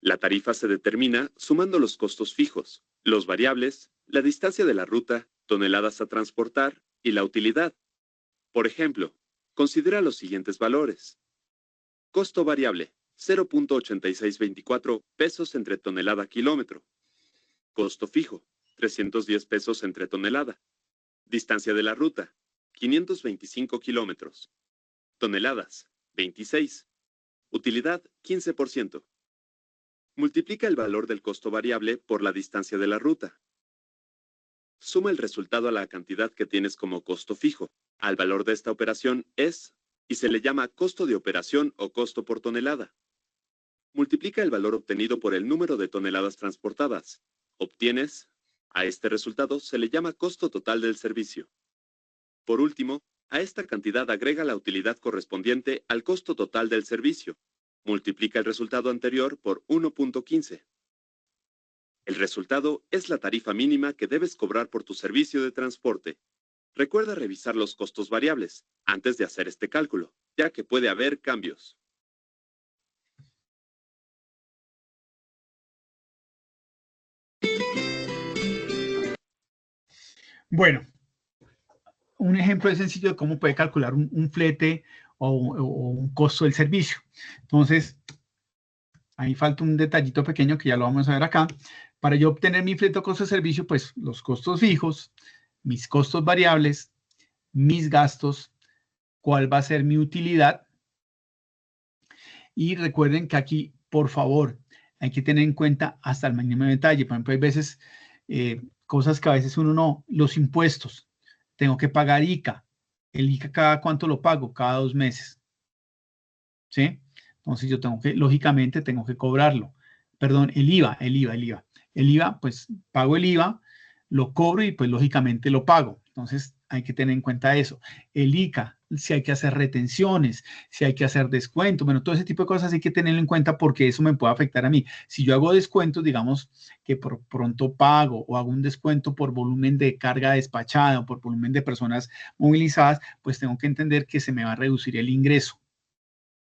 La tarifa se determina sumando los costos fijos, los variables, la distancia de la ruta, toneladas a transportar y la utilidad. Por ejemplo, considera los siguientes valores. Costo variable, 0.8624 pesos entre tonelada kilómetro. Costo fijo, 310 pesos entre tonelada. Distancia de la ruta, 525 kilómetros. Toneladas, 26. Utilidad, 15%. Multiplica el valor del costo variable por la distancia de la ruta. Suma el resultado a la cantidad que tienes como costo fijo. Al valor de esta operación es, y se le llama costo de operación o costo por tonelada. Multiplica el valor obtenido por el número de toneladas transportadas. Obtienes, a este resultado se le llama costo total del servicio. Por último, a esta cantidad agrega la utilidad correspondiente al costo total del servicio. Multiplica el resultado anterior por 1.15. El resultado es la tarifa mínima que debes cobrar por tu servicio de transporte. Recuerda revisar los costos variables antes de hacer este cálculo, ya que puede haber cambios.
Bueno, un ejemplo sencillo de cómo puede calcular un flete o un costo del servicio. Entonces, ahí falta un detallito pequeño que ya lo vamos a ver acá. Para yo obtener mi flete o costo de servicio, pues los costos fijos, mis costos variables, mis gastos, cuál va a ser mi utilidad. Y recuerden que aquí, por favor, hay que tener en cuenta hasta el mínimo detalle. Por ejemplo, hay veces, cosas que a veces uno no, los impuestos. Tengo que pagar ICA. El ICA, ¿cada cuánto lo pago? Cada 2 meses. ¿Sí? Entonces yo tengo que, lógicamente, tengo que cobrarlo. Perdón, el IVA. El IVA, pues pago el IVA, lo cobro y pues lógicamente lo pago. Entonces hay que tener en cuenta eso. El ICA, si hay que hacer retenciones, si hay que hacer descuentos, bueno, todo ese tipo de cosas hay que tenerlo en cuenta porque eso me puede afectar a mí. Si yo hago descuentos, digamos que por pronto pago o hago un descuento por volumen de carga despachada o por volumen de personas movilizadas, pues tengo que entender que se me va a reducir el ingreso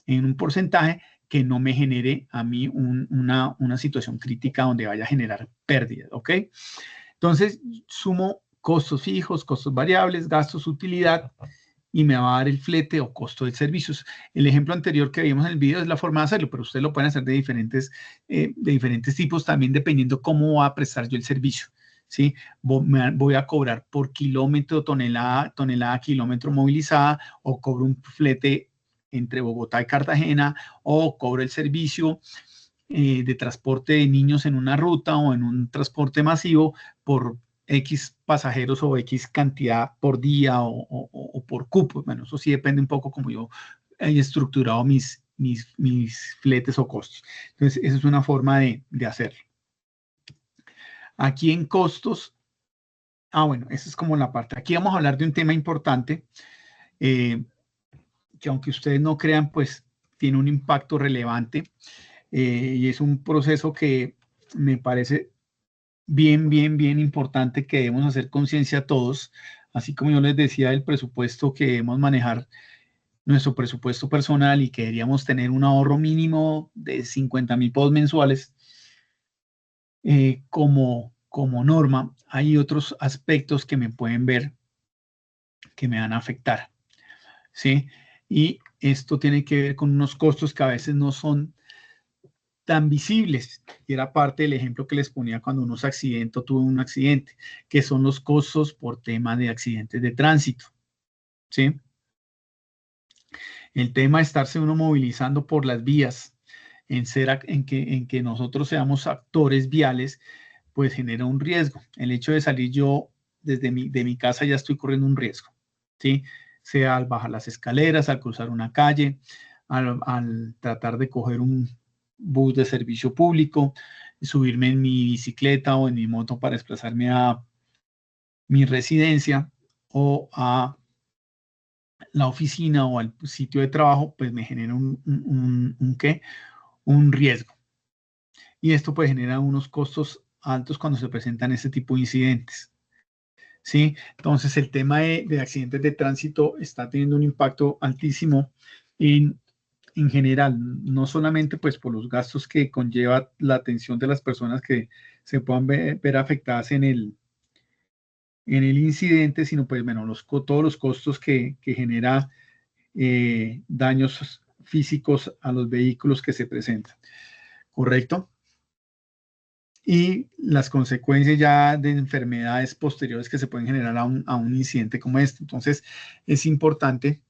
en un porcentaje que no me genere a mí una situación crítica donde vaya a generar pérdidas, ¿ok? Entonces, sumo costos fijos, costos variables, gastos, utilidad, y me va a dar el flete o costo de servicios. El ejemplo anterior que vimos en el video es la forma de hacerlo, pero ustedes lo pueden hacer de diferentes tipos, también dependiendo cómo va a prestar yo el servicio, ¿sí? Voy a cobrar por kilómetro, tonelada, kilómetro movilizada, o cobro un flete entre Bogotá y Cartagena, o cobro el servicio de transporte de niños en una ruta o en un transporte masivo por X pasajeros o X cantidad por día o por cupo. Bueno, eso sí depende un poco como yo he estructurado mis fletes o costos. Entonces, esa es una forma de hacerlo. Aquí en costos, bueno, esa es como la parte. Aquí vamos a hablar de un tema importante que aunque ustedes no crean, pues tiene un impacto relevante y es un proceso que me parece bien importante que debemos hacer conciencia todos, así como yo les decía del presupuesto que debemos manejar, nuestro presupuesto personal y que deberíamos tener un ahorro mínimo de 50.000 pesos mensuales como norma. Hay otros aspectos que me pueden ver que me van a afectar, ¿sí? Y esto tiene que ver con unos costos que a veces no son tan visibles, y era parte del ejemplo que les ponía cuando uno se accidentó, tuvo un accidente, que son los costos por tema de accidentes de tránsito, ¿sí? El tema de estarse uno movilizando por las vías, en que nosotros seamos actores viales, pues genera un riesgo. El hecho de salir yo de mi casa ya estoy corriendo un riesgo, ¿sí? Sea al bajar las escaleras, al cruzar una calle, al tratar de coger un bus de servicio público, subirme en mi bicicleta o en mi moto para desplazarme a mi residencia o a la oficina o al sitio de trabajo, pues me genera un riesgo. Y esto pues genera unos costos altos cuando se presentan este tipo de incidentes, ¿sí? Entonces el tema de accidentes de tránsito está teniendo un impacto altísimo en general, no solamente pues por los gastos que conlleva la atención de las personas que se puedan ver afectadas en el incidente, sino pues bueno, todos los costos que genera daños físicos a los vehículos que se presentan, ¿correcto? Y las consecuencias ya de enfermedades posteriores que se pueden generar a un incidente como este. Entonces, es importante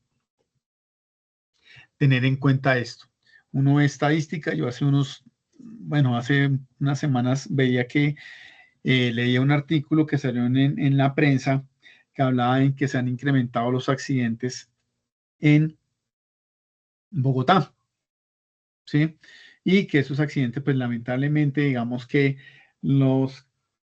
tener en cuenta esto. Uno ve estadística, yo hace unas semanas veía que leía un artículo que salió en la prensa que hablaba en que se han incrementado los accidentes en Bogotá, ¿sí? Y que esos accidentes, pues lamentablemente, digamos que los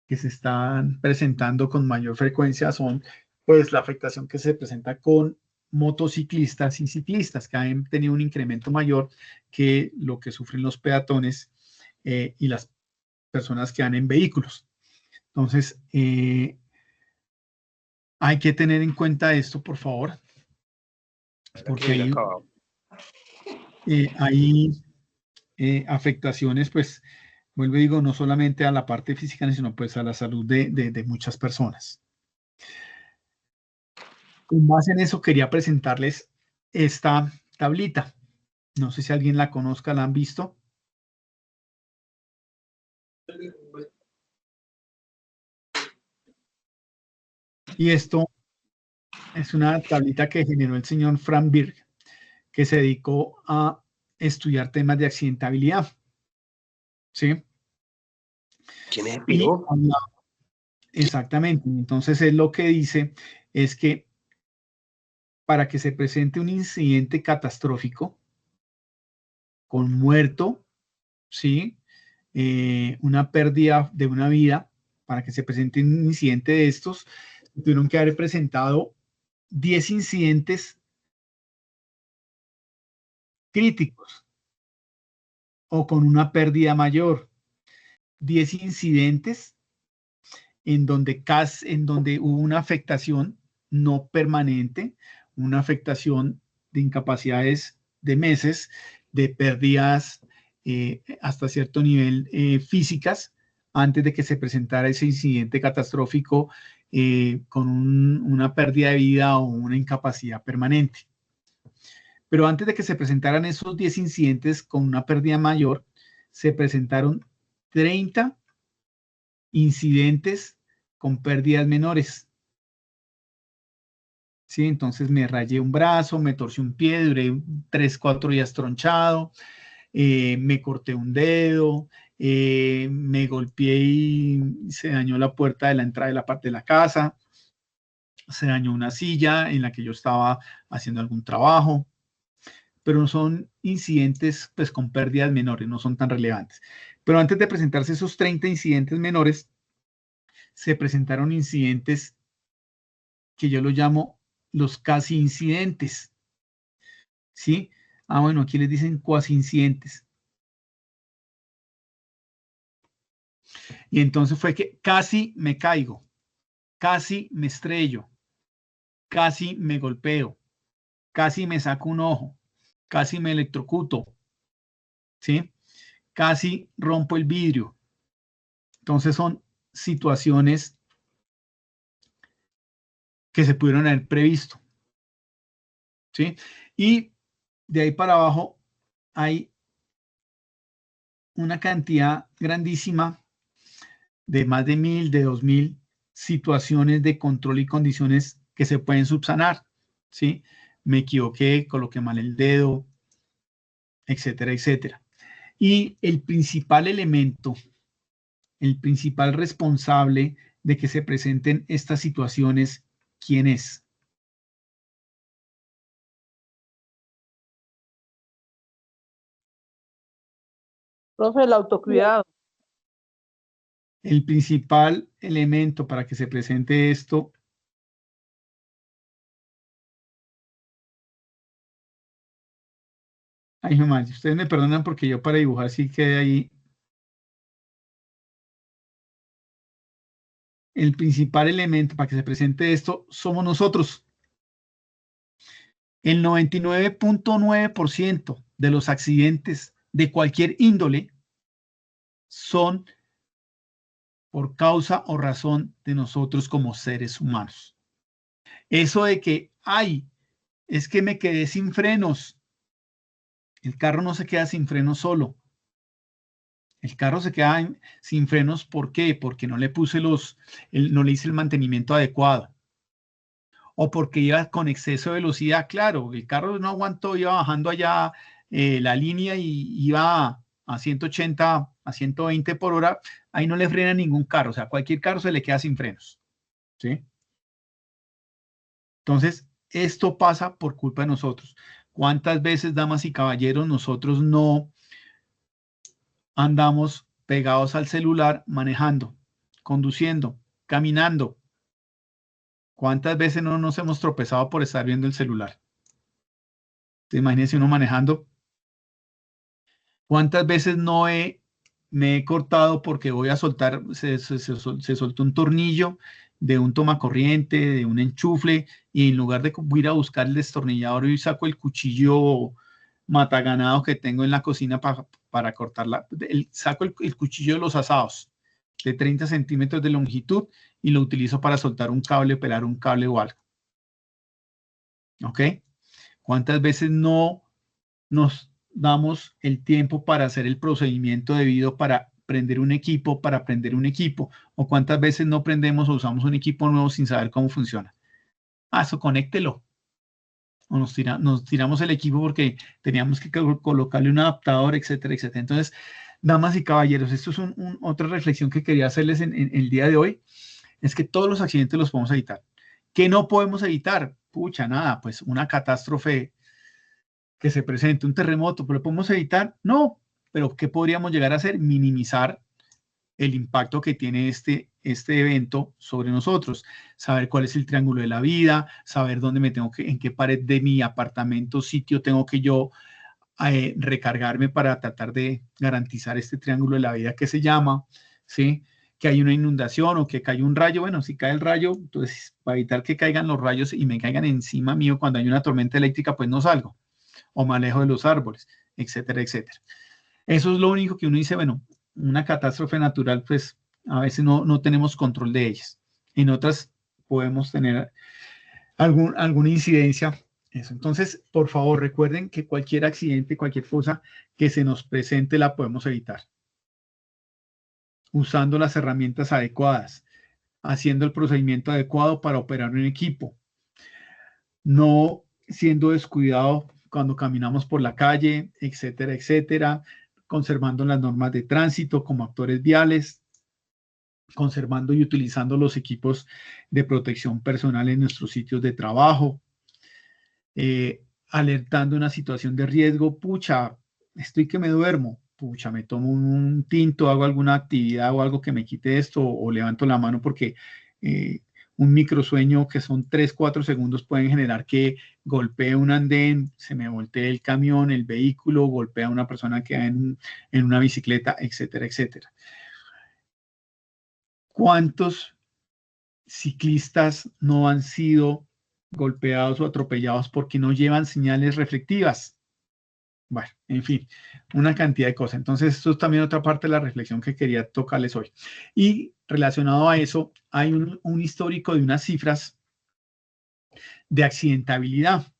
que se están presentando con mayor frecuencia son, pues, la afectación que se presenta con motociclistas y ciclistas, que han tenido un incremento mayor que lo que sufren los peatones y las personas que van en vehículos. Entonces, hay que tener en cuenta esto, por favor, porque hay afectaciones, pues, vuelvo y digo, no solamente a la parte física, sino pues a la salud de muchas personas. Con base en eso, quería presentarles esta tablita. No sé si alguien la conozca, ¿la han visto? Y esto es una tablita que generó el señor Frank Birk, que se dedicó a estudiar temas de accidentabilidad. ¿Sí?
¿Quién es Piro?
Exactamente. Entonces, él lo que dice es que para que se presente un incidente catastrófico con muerto, ¿sí? Una pérdida de una vida, para que se presente un incidente de estos, tuvieron que haber presentado 10 incidentes críticos o con una pérdida mayor. 10 incidentes en donde hubo una afectación no permanente, una afectación de incapacidades de meses, de pérdidas hasta cierto nivel físicas, antes de que se presentara ese incidente catastrófico con una pérdida de vida o una incapacidad permanente. Pero antes de que se presentaran esos 10 incidentes con una pérdida mayor, se presentaron 30 incidentes con pérdidas menores. ¿Sí? Entonces me rayé un brazo, me torcí un pie, duré 3, 4 días tronchado, me corté un dedo, me golpeé y se dañó la puerta de la entrada de la parte de la casa, se dañó una silla en la que yo estaba haciendo algún trabajo, pero no son incidentes pues con pérdidas menores, no son tan relevantes. Pero antes de presentarse esos 30 incidentes menores, se presentaron incidentes que yo los llamo los casi incidentes. ¿Sí? Ah, bueno, aquí les dicen cuasi incidentes. Y entonces fue que casi me caigo, casi me estrello, casi me golpeo, casi me saco un ojo, casi me electrocuto, ¿sí? Casi rompo el vidrio. Entonces son situaciones que se pudieron haber previsto, ¿sí? Y de ahí para abajo hay una cantidad grandísima de más de 1000, de 2000 situaciones de control y condiciones que se pueden subsanar, ¿sí? Me equivoqué, coloqué mal el dedo, etcétera, etcétera. Y el principal elemento, el principal responsable de que se presenten estas situaciones, ¿quién es?
Profe, el autocuidado.
El principal elemento para que se presente esto ay, mamá, ustedes me perdonan porque yo para dibujar sí quedé ahí. El principal elemento para que se presente esto somos nosotros. El 99.9% de los accidentes de cualquier índole son por causa o razón de nosotros como seres humanos. Eso de que, ay, es que me quedé sin frenos. El carro no se queda sin frenos solo. El carro se queda sin frenos, ¿por qué? Porque no le puse no le hice el mantenimiento adecuado. O porque iba con exceso de velocidad, claro, el carro no aguantó, iba bajando allá la línea y iba a 180, a 120 por hora, ahí no le frena ningún carro, o sea, cualquier carro se le queda sin frenos, ¿sí? Entonces, esto pasa por culpa de nosotros. ¿Cuántas veces, damas y caballeros, nosotros no andamos pegados al celular manejando, conduciendo, caminando? ¿Cuántas veces no nos hemos tropezado por estar viendo el celular? Imagínense uno manejando. ¿Cuántas veces me he cortado porque voy a soltar, se soltó un tornillo de un tomacorriente, de un enchufle, y en lugar de ir a buscar el destornillador, y saco el cuchillo mataganado que tengo en la cocina para cortarla, saco el cuchillo de los asados de 30 centímetros de longitud y lo utilizo para soltar un cable, pelar un cable o algo. ¿Ok? ¿Cuántas veces no nos damos el tiempo para hacer el procedimiento debido para prender un equipo, o cuántas veces no prendemos o usamos un equipo nuevo sin saber cómo funciona? Ah, eso conéctelo. O nos tiramos el equipo porque teníamos que colocarle un adaptador, etcétera, etcétera. Entonces, damas y caballeros, esto es otra reflexión que quería hacerles en el día de hoy, es que todos los accidentes los podemos evitar. ¿Qué no podemos evitar? Pucha, nada, pues una catástrofe que se presente, un terremoto, ¿pero lo podemos evitar? No, pero ¿qué podríamos llegar a hacer? Minimizar el impacto que tiene este evento sobre nosotros, saber cuál es el triángulo de la vida, saber dónde me tengo que, en qué pared de mi apartamento, sitio tengo que yo recargarme para tratar de garantizar este triángulo de la vida que se llama, ¿sí? Que hay una inundación o que cae un rayo. Bueno, si cae el rayo, entonces para evitar que caigan los rayos y me caigan encima mío cuando hay una tormenta eléctrica, pues no salgo o me alejo de los árboles, etcétera, etcétera. Eso es lo único que uno dice, bueno, una catástrofe natural, pues a veces no tenemos control de ellas. En otras podemos tener alguna incidencia. Eso. Entonces, por favor, recuerden que cualquier accidente, cualquier cosa que se nos presente, la podemos evitar. Usando las herramientas adecuadas, haciendo el procedimiento adecuado para operar un equipo, no siendo descuidado cuando caminamos por la calle, etcétera, etcétera, conservando las normas de tránsito como actores viales, conservando y utilizando los equipos de protección personal en nuestros sitios de trabajo, alertando una situación de riesgo, pucha, estoy que me duermo, pucha, me tomo un tinto, hago alguna actividad o algo que me quite esto, o levanto la mano porque un microsueño que son 3-4 segundos pueden generar que golpee un andén, se me voltee el camión, el vehículo, golpea a una persona que va en una bicicleta, etcétera, etcétera. ¿Cuántos ciclistas no han sido golpeados o atropellados porque no llevan señales reflectivas? Bueno, en fin, una cantidad de cosas. Entonces, esto es también otra parte de la reflexión que quería tocarles hoy. Y relacionado a eso, hay un histórico de unas cifras de accidentabilidad.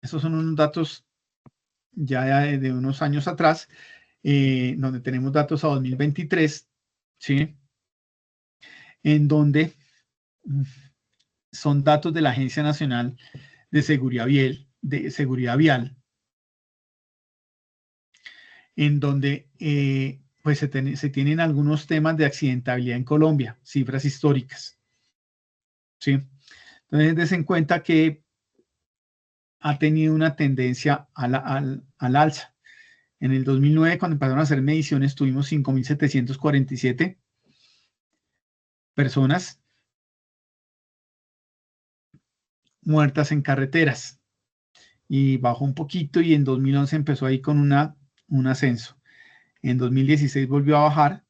Esos son unos datos ya de unos años atrás, donde tenemos datos a 2023, ¿sí? En donde son datos de la Agencia Nacional de Seguridad Vial, en donde pues se tienen algunos temas de accidentabilidad en Colombia, cifras históricas, ¿sí? Entonces, des en cuenta que ha tenido una tendencia al alza. En el 2009, cuando empezaron a hacer mediciones, tuvimos 5.747 personas muertas en carreteras y bajó un poquito, y en 2011 empezó ahí con un ascenso. En 2016 volvió a bajar,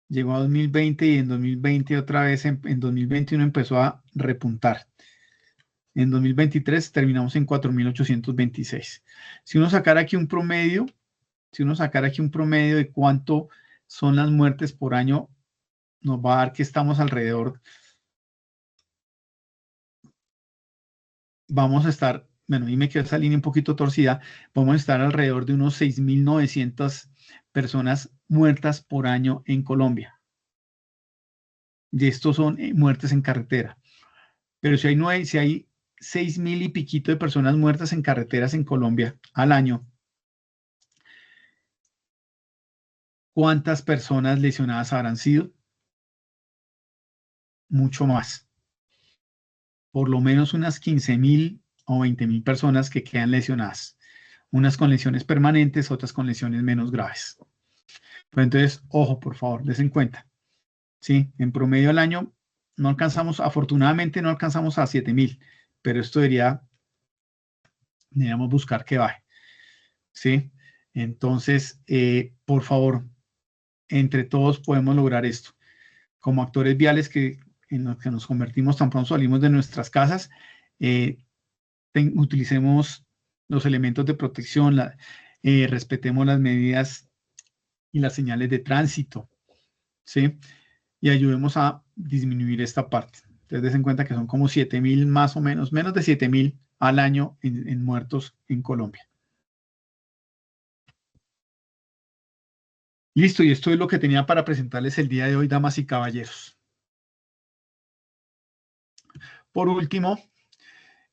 llegó a 2020 y en 2020 otra vez, en 2021 empezó a repuntar. En 2023 terminamos en 4.826. Si uno sacara aquí un promedio, de cuánto son las muertes por año, nos va a dar que estamos alrededor, vamos a estar, bueno, y me quedó esa línea un poquito torcida, vamos a estar alrededor de unos 6.900 personas muertas por año en Colombia. Y estos son muertes en carretera. Pero si hay 6.000 y piquito de personas muertas en carreteras en Colombia al año, ¿cuántas personas lesionadas habrán sido? Mucho más. Por lo menos unas 15.000 o 20.000 personas que quedan lesionadas. Unas con lesiones permanentes, otras con lesiones menos graves. Pero entonces, ojo, por favor, des en cuenta. ¿Sí? En promedio al año no alcanzamos, afortunadamente no alcanzamos a 7.000, pero esto deberíamos buscar que baje. ¿Sí? Entonces, por favor, entre todos podemos lograr esto. Como actores viales en los que nos convertimos tan pronto salimos de nuestras casas, utilicemos los elementos de protección, respetemos las medidas y las señales de tránsito, ¿sí? Y ayudemos a disminuir esta parte. Entonces, des en cuenta que son como 7.000 más o menos, menos de 7.000 al año en muertos en Colombia. Listo, y esto es lo que tenía para presentarles el día de hoy, damas y caballeros. Por último,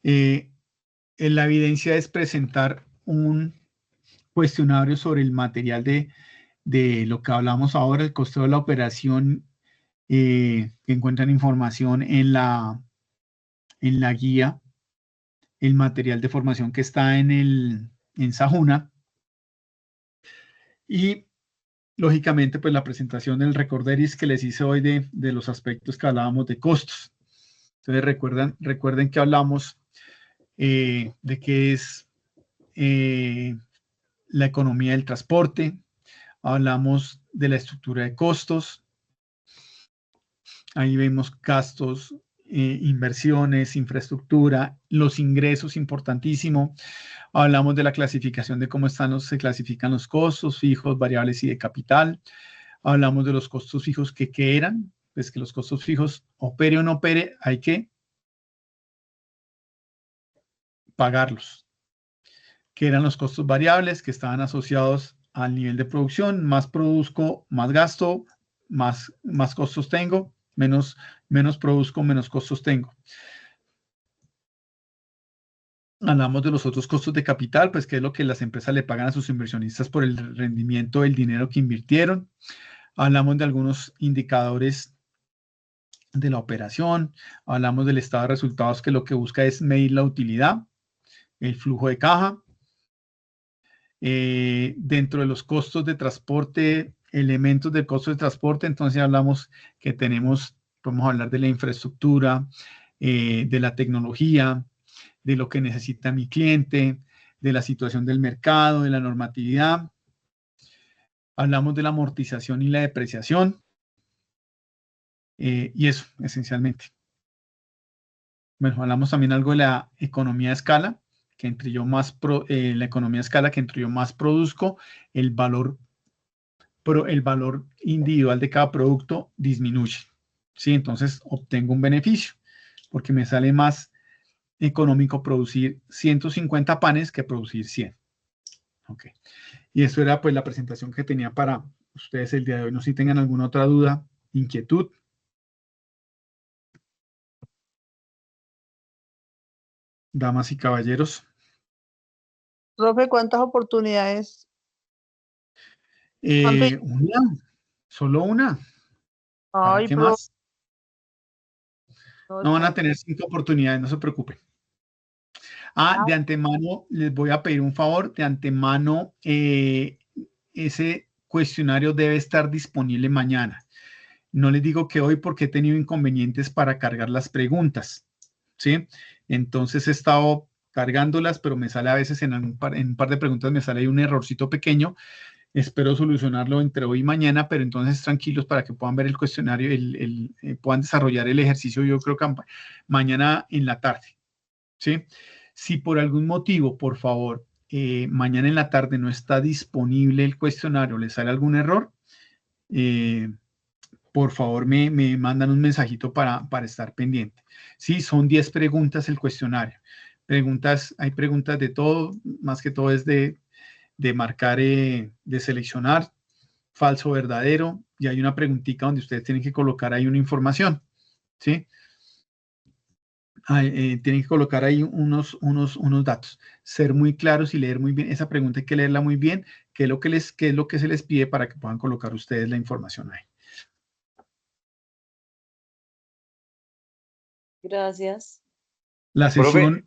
la evidencia es presentar un cuestionario sobre el material de lo que hablamos ahora, el costo de la operación, que encuentran información en la guía, el material de formación que está en Sajuna. Y lógicamente, pues la presentación del recorderis que les hice hoy de los aspectos que hablábamos de costos. Entonces recuerden que hablamos de qué es la economía del transporte, hablamos de la estructura de costos, ahí vemos gastos, inversiones, infraestructura, los ingresos, importantísimo. Hablamos de la clasificación de cómo se clasifican los costos fijos, variables y de capital. Hablamos de los costos fijos que eran, pues que los costos fijos, opere o no opere, hay que pagarlos. Que eran los costos variables que estaban asociados al nivel de producción. Más produzco, más gasto, más costos tengo, menos produzco, menos costos tengo. Hablamos de los otros costos de capital, pues que es lo que las empresas le pagan a sus inversionistas por el rendimiento del dinero que invirtieron. Hablamos de algunos indicadores de la operación. Hablamos del estado de resultados, que lo que busca es medir la utilidad, el flujo de caja. Dentro de los costos de transporte, elementos del costo de transporte, entonces hablamos que podemos hablar de la infraestructura, de la tecnología, de lo que necesita mi cliente, de la situación del mercado, de la normatividad. Hablamos de la amortización y la depreciación. Y eso, esencialmente. Bueno, hablamos también algo de la economía de escala, que entre yo más la economía de escala, que entre yo más produzco, el valor individual de cada producto disminuye. ¿Sí? Entonces obtengo un beneficio, porque me sale más económico producir 150 panes que producir 100. Ok. Y eso era pues la presentación que tenía para ustedes el día de hoy. No sé si tengan alguna otra duda, inquietud. Damas y caballeros.
Profe, ¿cuántas oportunidades?
Una, solo una.
Ay,
¿Qué
profe.
más? No van a tener 5 oportunidades, no se preocupen. De antemano les voy a pedir un favor. De antemano, ese cuestionario debe estar disponible mañana. No les digo que hoy porque he tenido inconvenientes para cargar las preguntas, ¿sí? Entonces he estado cargándolas, pero me sale a veces en un par de preguntas me sale ahí un errorcito pequeño. Espero solucionarlo entre hoy y mañana, pero entonces tranquilos para que puedan ver el cuestionario, puedan desarrollar el ejercicio, yo creo que mañana en la tarde, ¿sí? Si por algún motivo, por favor, mañana en la tarde no está disponible el cuestionario, les sale algún error, por favor me mandan un mensajito para estar pendiente. Sí, son 10 preguntas el cuestionario. Hay preguntas de todo, más que todo es de marcar, de seleccionar falso, verdadero, y hay una preguntita donde ustedes tienen que colocar ahí una información, ¿sí? Tienen que colocar ahí unos datos, ser muy claros y leer muy bien. Esa pregunta hay que leerla muy bien, qué es lo que se les pide para que puedan colocar ustedes la información ahí.
Gracias.
La sesión,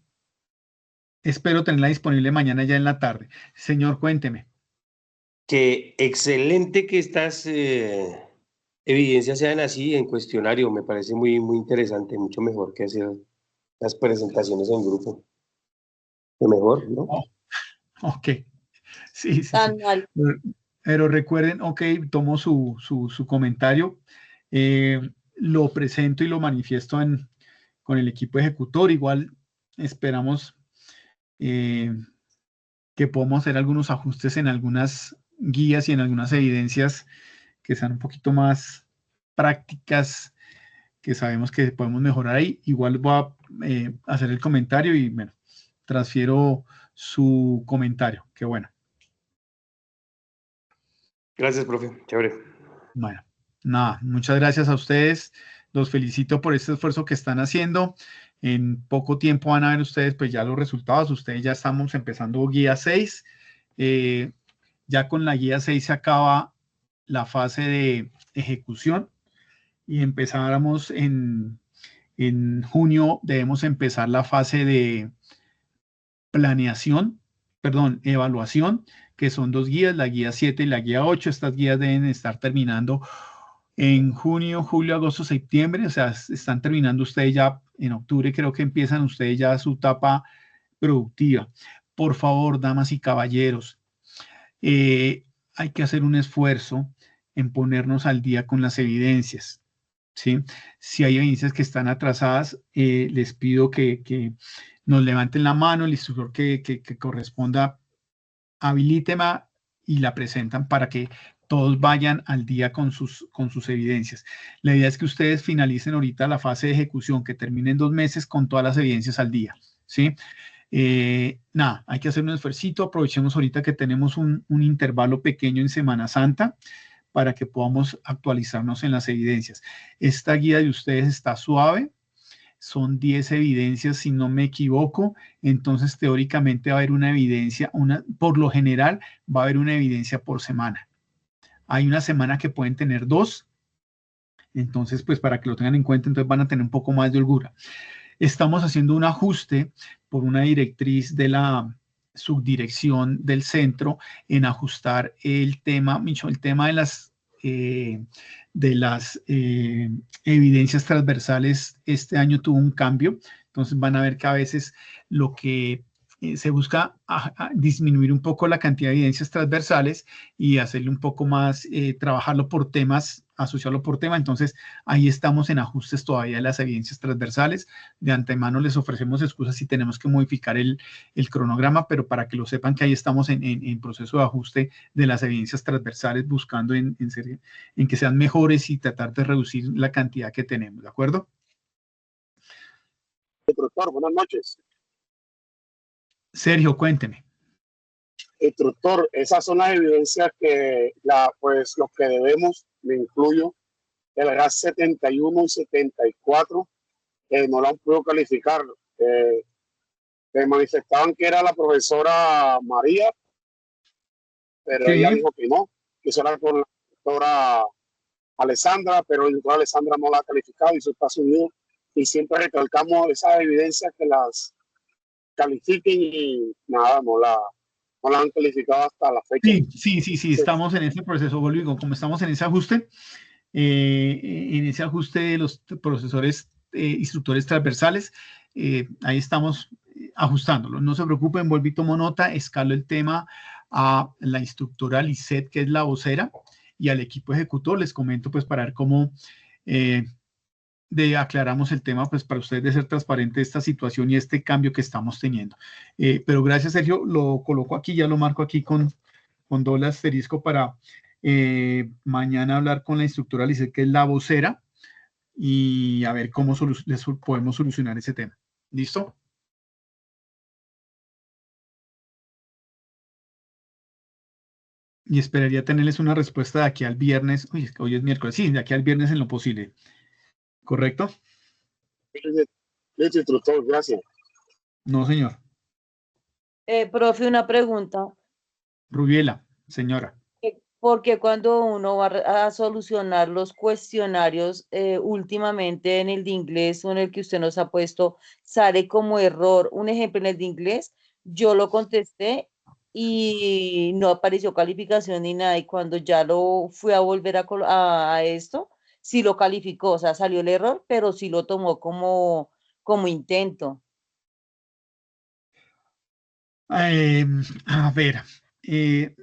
espero tenerla disponible mañana ya en la tarde. Señor, cuénteme.
Que excelente que estas evidencias sean así en cuestionario, me parece muy, muy interesante, mucho mejor que hacer las presentaciones en grupo. Lo mejor, ¿no?
Ok, sí.
Tan mal.
Pero recuerden, ok, tomo su comentario, lo presento y lo manifiesto con el equipo ejecutor. Igual esperamos que podamos hacer algunos ajustes en algunas guías y en algunas evidencias que sean un poquito más prácticas, que sabemos que podemos mejorar ahí. Igual voy a hacer el comentario y bueno, transfiero su comentario. Qué bueno.
Gracias, profe. Chévere.
Bueno, nada, muchas gracias a ustedes. Los felicito por este esfuerzo que están haciendo. En poco tiempo van a ver ustedes pues ya los resultados. Ustedes ya estamos empezando guía 6. Ya con la guía 6 se acaba la fase de ejecución y empezáramos en junio, debemos empezar la fase de planeación evaluación, que son 2 guías, la guía 7 y la guía 8. Estas guías deben estar terminando en junio, julio, agosto, septiembre. O sea, están terminando ustedes ya en octubre, creo que empiezan ustedes ya su etapa productiva. Por favor, damas y caballeros, hay que hacer un esfuerzo en ponernos al día con las evidencias, ¿sí? Si hay evidencias que están atrasadas, les pido que nos levanten la mano, el instructor que corresponda, habilíteme y la presentan para que todos vayan al día con sus evidencias. La idea es que ustedes finalicen ahorita la fase de ejecución, que termine en 2 meses con todas las evidencias al día, ¿sí? Nada, hay que hacer un esfuerzo. Aprovechemos ahorita que tenemos un intervalo pequeño en Semana Santa para que podamos actualizarnos en las evidencias. Esta guía de ustedes está suave, son 10 evidencias si no me equivoco, entonces teóricamente va a haber una evidencia, por lo general va a haber una evidencia por semana. Hay una semana que pueden tener 2, entonces pues para que lo tengan en cuenta, entonces van a tener un poco más de holgura. Estamos haciendo un ajuste por una directriz de la subdirección del centro en ajustar el tema de las evidencias transversales. Este año tuvo un cambio, entonces van a ver que a veces lo que se busca disminuir un poco la cantidad de evidencias transversales y hacerle un poco más, trabajarlo por temas, asociarlo por tema. Entonces ahí estamos en ajustes todavía de las evidencias transversales. De antemano les ofrecemos excusas si tenemos que modificar el cronograma, pero para que lo sepan que ahí estamos en proceso de ajuste de las evidencias transversales, buscando en que sean mejores y tratar de reducir la cantidad que tenemos, ¿de acuerdo?
Instructor, buenas noches.
Sergio, cuénteme.
Instructor, esas son las evidencias que pues los que debemos, me incluyo, el gas 71 y 74, no la han podido calificar. Me manifestaban que era la profesora María, pero ella dijo que no, que eso era con la doctora Alessandra, pero la doctora Alessandra no la ha calificado y eso está subido. Y siempre recalcamos esas evidencias que las califiquen y nada, no la han calificado hasta la fecha.
Sí, estamos en ese proceso, Bolívar, como estamos en ese ajuste de los profesores, instructores transversales, ahí estamos ajustándolo. No se preocupen, vuelvo y tomo nota, escalo el tema a la instructora Lisette, que es la vocera, y al equipo ejecutor. Les comento pues para ver cómo aclaramos el tema, pues para ustedes de ser transparente esta situación y este cambio que estamos teniendo. Pero gracias, Sergio, lo coloco aquí, ya lo marco aquí con doble asterisco para mañana hablar con la instructora Lisette, que es la vocera, y a ver cómo podemos solucionar ese tema. ¿Listo? Y esperaría tenerles una respuesta de aquí al viernes. Hoy es miércoles, sí, de aquí al viernes en lo posible. ¿Correcto?
Instructor, gracias.
No, señor.
Profe, una pregunta.
Rubiela, señora.
Porque cuando uno va a solucionar los cuestionarios últimamente en el de inglés o en el que usted nos ha puesto, sale como error? Un ejemplo, en el de inglés, yo lo contesté y no apareció calificación ni nada. Y cuando ya lo fui a volver a esto, sí lo calificó, o sea, salió el error, pero sí lo tomó como intento.
A ver,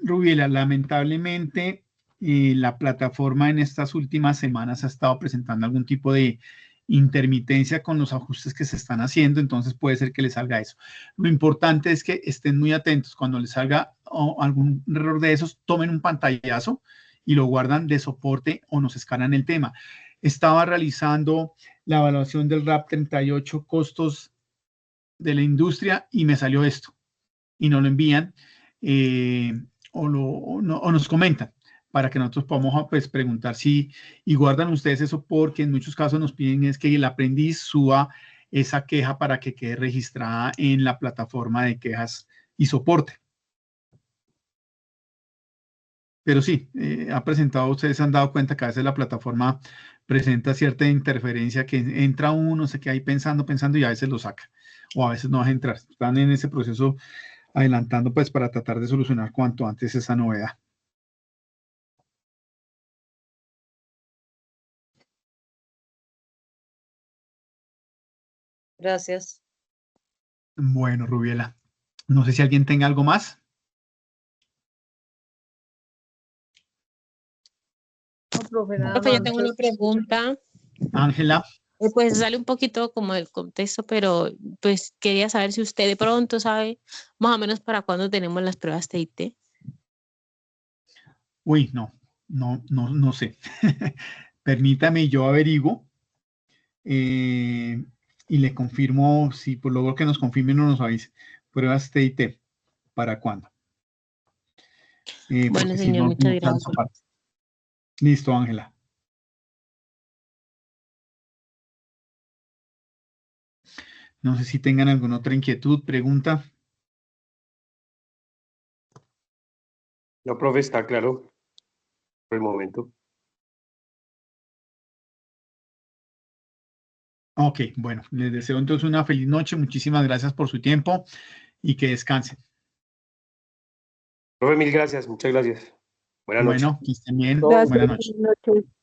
Rubiela, lamentablemente la plataforma en estas últimas semanas ha estado presentando algún tipo de intermitencia con los ajustes que se están haciendo, entonces puede ser que les salga eso. Lo importante es que estén muy atentos. Cuando les salga algún error de esos, tomen un pantallazo y lo guardan de soporte o nos escalan el tema. Estaba realizando la evaluación del RAP 38 costos de la industria y me salió esto y no lo envían o nos comentan para que nosotros podamos pues, preguntar si y guardan ustedes eso, porque en muchos casos nos piden es que el aprendiz suba esa queja para que quede registrada en la plataforma de quejas y soporte. Pero sí, ustedes se han dado cuenta que a veces la plataforma presenta cierta interferencia, que entra uno, se queda ahí pensando y a veces lo saca, o a veces no va a entrar. Están en ese proceso adelantando pues para tratar de solucionar cuanto antes esa novedad.
Gracias.
Bueno, Rubiela, no sé si alguien tenga algo más.
No, profe, nada
Profe, yo
más.
tengo una pregunta.
Ángela.
Pues sale un poquito como del contexto, pero pues quería saber si usted de pronto sabe más o menos para cuándo tenemos las pruebas TIT.
Uy, no sé. Permítame, yo averiguo y le confirmo, si por luego que nos confirmen o nos avise. Pruebas TIT, ¿para cuándo?
Bueno,
Porque si
señor,
no,
muchas
no claro esa
gracias.
parte. Listo, Ángela. No sé si tengan alguna otra inquietud, pregunta.
No, profe, está claro por el momento.
Ok, bueno, les deseo entonces una feliz noche. Muchísimas gracias por su tiempo y que descansen.
Profe, mil gracias, muchas gracias. Buenas noches.
Bueno, que estén bien.
Todo
Buenas noches.
Buenas noches.